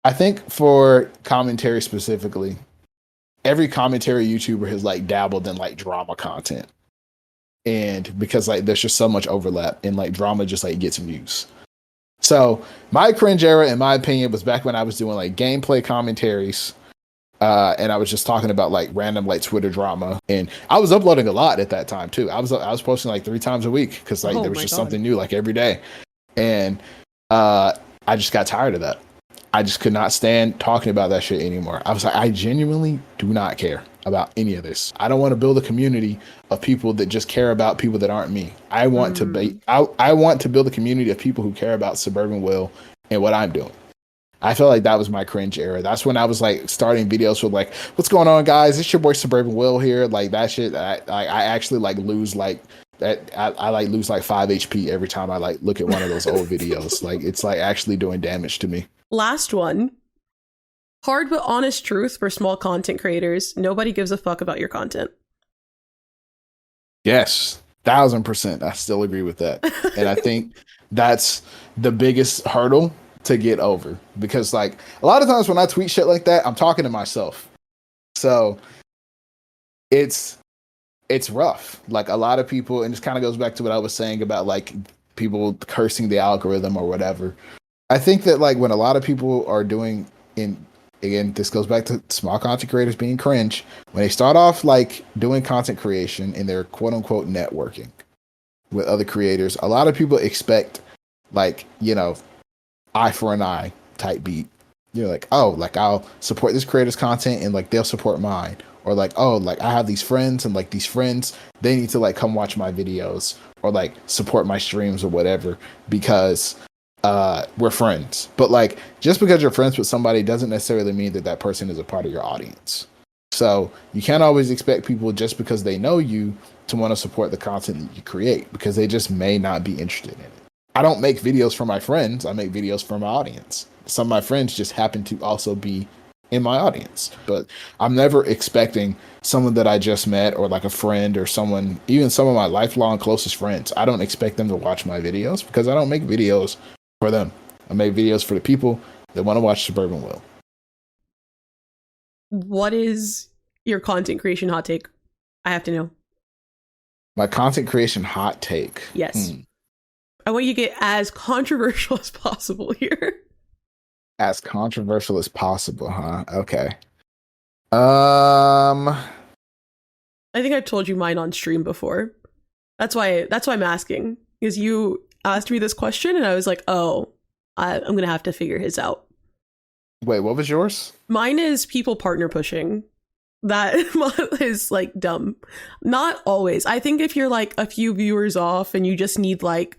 I think for commentary specifically, every commentary YouTuber has like dabbled in like drama content. And because like there's just so much overlap, and like drama just like gets views. So my cringe era, in my opinion, was back when I was doing like gameplay commentaries. And I was just talking about like random like Twitter drama, and I was uploading a lot at that time too. I was posting like 3 times a week, because like there was just something new like every day. And I just got tired of that. I just could not stand talking about that shit anymore. I was like, I genuinely do not care. about any of this. I don't want to build a community of people that just care about people that aren't me. I want to be I want to build a community of people who care about Suburbanwill and what I'm doing. I feel like that was my cringe era. That's when I was like starting videos with like, what's going on, guys? It's your boy Suburbanwill here. Like that shit. I actually like lose like that. I like lose like 5 HP every time I like look at one of those old videos. Like it's like actually doing damage to me. Last one. Hard but honest truth for small content creators. Nobody gives a fuck about your content. Yes, 1000%. I still agree with that. And I think that's the biggest hurdle to get over, because like a lot of times when I tweet shit like that, I'm talking to myself. So it's rough. Like a lot of people, and this kind of goes back to what I was saying about like people cursing the algorithm or whatever. I think that like when a lot of people are doing again, this goes back to small content creators being cringe. When they start off like doing content creation and they're quote unquote networking with other creators, a lot of people expect like, you know, eye for an eye type beat. You're like, oh, like I'll support this creator's content and like they'll support mine. Or like, oh, like I have these friends and like these friends, they need to like come watch my videos or like support my streams or whatever because we're friends. But like just because you're friends with somebody doesn't necessarily mean that that person is a part of your audience. So you can't always expect people just because they know you to want to support the content that you create, because they just may not be interested in it. I don't make videos for my friends. I make videos for my audience. Some of my friends just happen to also be in my audience, but I'm never expecting someone that I just met or like a friend or someone, even some of my lifelong closest friends, I don't expect them to watch my videos because I don't make videos for them. I make videos for the people that want to watch Suburbanwill. What is your content creation hot take? I have to know. My content creation hot take. Yes. I want you to get as controversial as possible here. As controversial as possible, huh? Okay. I think I've told you mine on stream before. That's why I'm asking, because you asked me this question and I was like, oh, I'm gonna have to figure his out. Wait, what was yours? Mine is people partner pushing. That is like dumb. Not always. I think if you're like a few viewers off and you just need like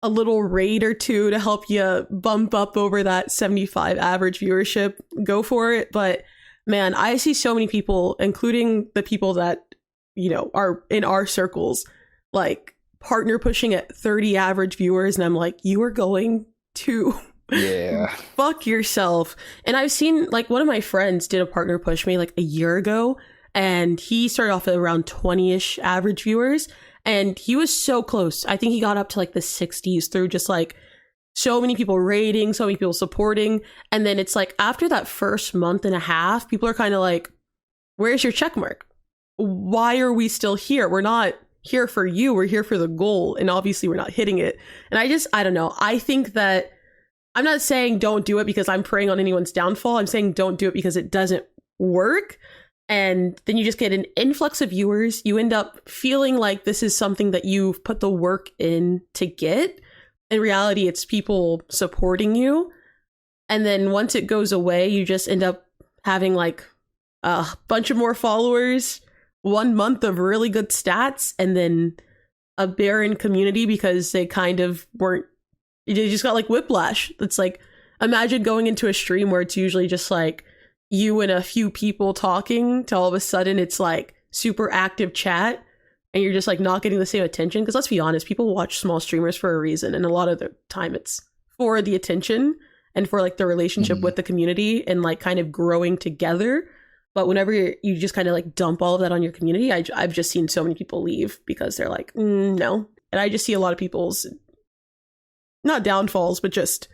a little raid or two to help you bump up over that 75 average viewership, go for it. But man, I see so many people, including the people that, you know, are in our circles, like partner pushing at 30 average viewers. And I'm like, you are going to fuck yourself. And I've seen like one of my friends did a partner push me like a year ago, and he started off at around 20-ish average viewers. And he was so close. I think he got up to like the 60s through just like so many people rating, so many people supporting. And then it's like after that first month and a half, people are kind of like, where's your check mark? Why are we still here? We're not here for you. We're here for the goal. And obviously we're not hitting it. And I don't know. I think that I'm not saying don't do it because I'm preying on anyone's downfall. I'm saying don't do it because it doesn't work. And then you just get an influx of viewers. You end up feeling like this is something that you've put the work in to get. In reality, it's people supporting you. And then once it goes away, you just end up having like a bunch of more followers, 1 month of really good stats, and then a barren community because they kind of weren't, they just got like whiplash. It's like, imagine going into a stream where it's usually just like you and a few people talking to all of a sudden it's like super active chat and you're just like not getting the same attention. Because let's be honest, people watch small streamers for a reason, and a lot of the time it's for the attention and for like the relationship with the community and like kind of growing together. But whenever you just kind of like dump all of that on your community, I've just seen so many people leave because they're like, no. And I just see a lot of people's, not downfalls, but just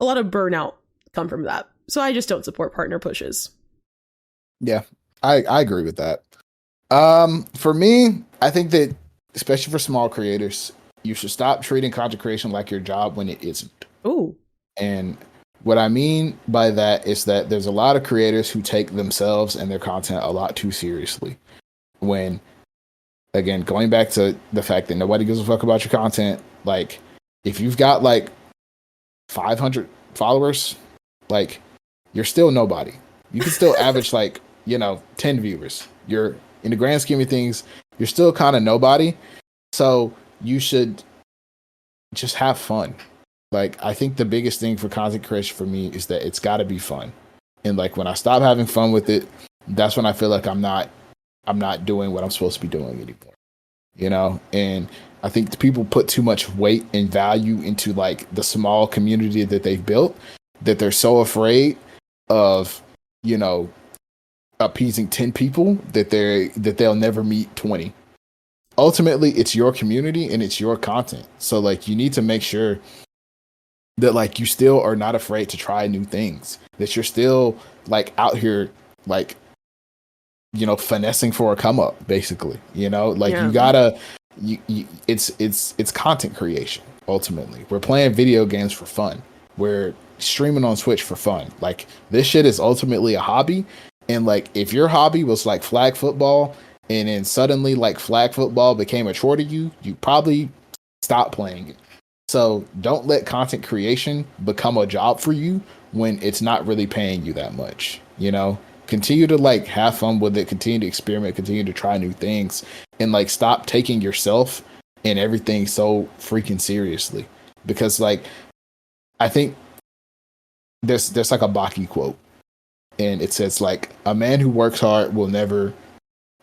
a lot of burnout come from that. So I just don't support partner pushes. Yeah, I agree with that. For me, I think that especially for small creators, you should stop treating content creation like your job when it isn't. Ooh. And what I mean by that is that there's a lot of creators who take themselves and their content a lot too seriously. When, again, going back to the fact that nobody gives a fuck about your content, like if you've got like 500 followers, like you're still nobody. You can still average like 10 viewers. You're, in the grand scheme of things, you're still kind of nobody. So you should just have fun. Like, I think the biggest thing for content creation for me is that it's got to be fun. And like, when I stop having fun with it, that's when I feel like I'm not doing what I'm supposed to be doing anymore. And I think the people put too much weight and value into like the small community that they've built, that they're so afraid of, appeasing 10 people that they'll never meet 20. Ultimately, it's your community and it's your content. So like, you need to make sure that like you still are not afraid to try new things, that you're still like out here like finessing for a come up, basically. Like, you gotta it's content creation. Ultimately, we're playing video games for fun, we're streaming on Twitch for fun. Like, this shit is ultimately a hobby. And like, if your hobby was like flag football and then suddenly like flag football became a chore to you, you probably stop playing it. So don't let content creation become a job for you when it's not really paying you that much. Continue to like have fun with it, continue to experiment, continue to try new things, and like stop taking yourself and everything so freaking seriously. Because like, I think there's like a Baki quote, and it says like, a man who works hard will never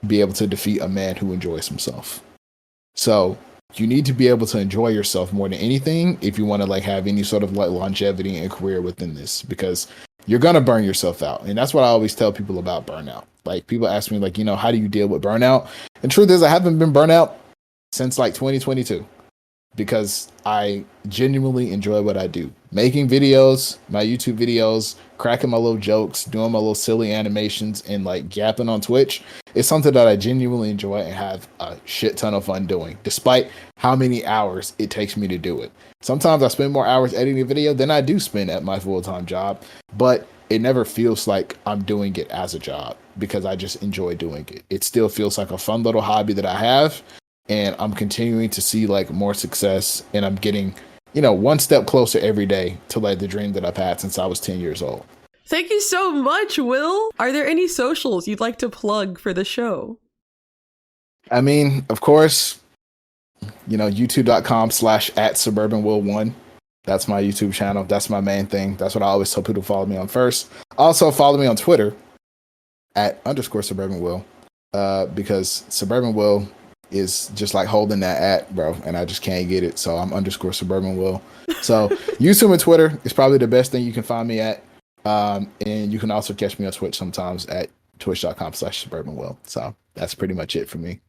be able to defeat a man who enjoys himself. So you need to be able to enjoy yourself more than anything if you want to like have any sort of like longevity and career within this, because you're going to burn yourself out. And that's what I always tell people about burnout. Like, people ask me like, how do you deal with burnout? And truth is, I haven't been burnt out since like 2022, because I genuinely enjoy what I do. Making videos, my YouTube videos, cracking my little jokes, doing my little silly animations, and like gapping on Twitch is something that I genuinely enjoy and have a shit ton of fun doing, despite how many hours it takes me to do it. Sometimes I spend more hours editing a video than I do spend at my full-time job, but it never feels like I'm doing it as a job, because I just enjoy doing it. It still feels like a fun little hobby that I have, and I'm continuing to see like more success, and I'm getting, one step closer every day to like the dream that I've had since I was 10 years old. Thank you so much, Will. Are there any socials you'd like to plug for the show? I mean, of course, youtube.com/@SuburbanWill1. That's my YouTube channel. That's my main thing. That's what I always tell people to follow me on first. Also, follow me on Twitter @_SuburbanWill, because Suburbanwill is just like holding that at, bro, and I just can't get it. So I'm _SuburbanWill. So YouTube and Twitter is probably the best thing you can find me at. And you can also catch me on Twitch sometimes at twitch.com/SuburbanWill. So that's pretty much it for me.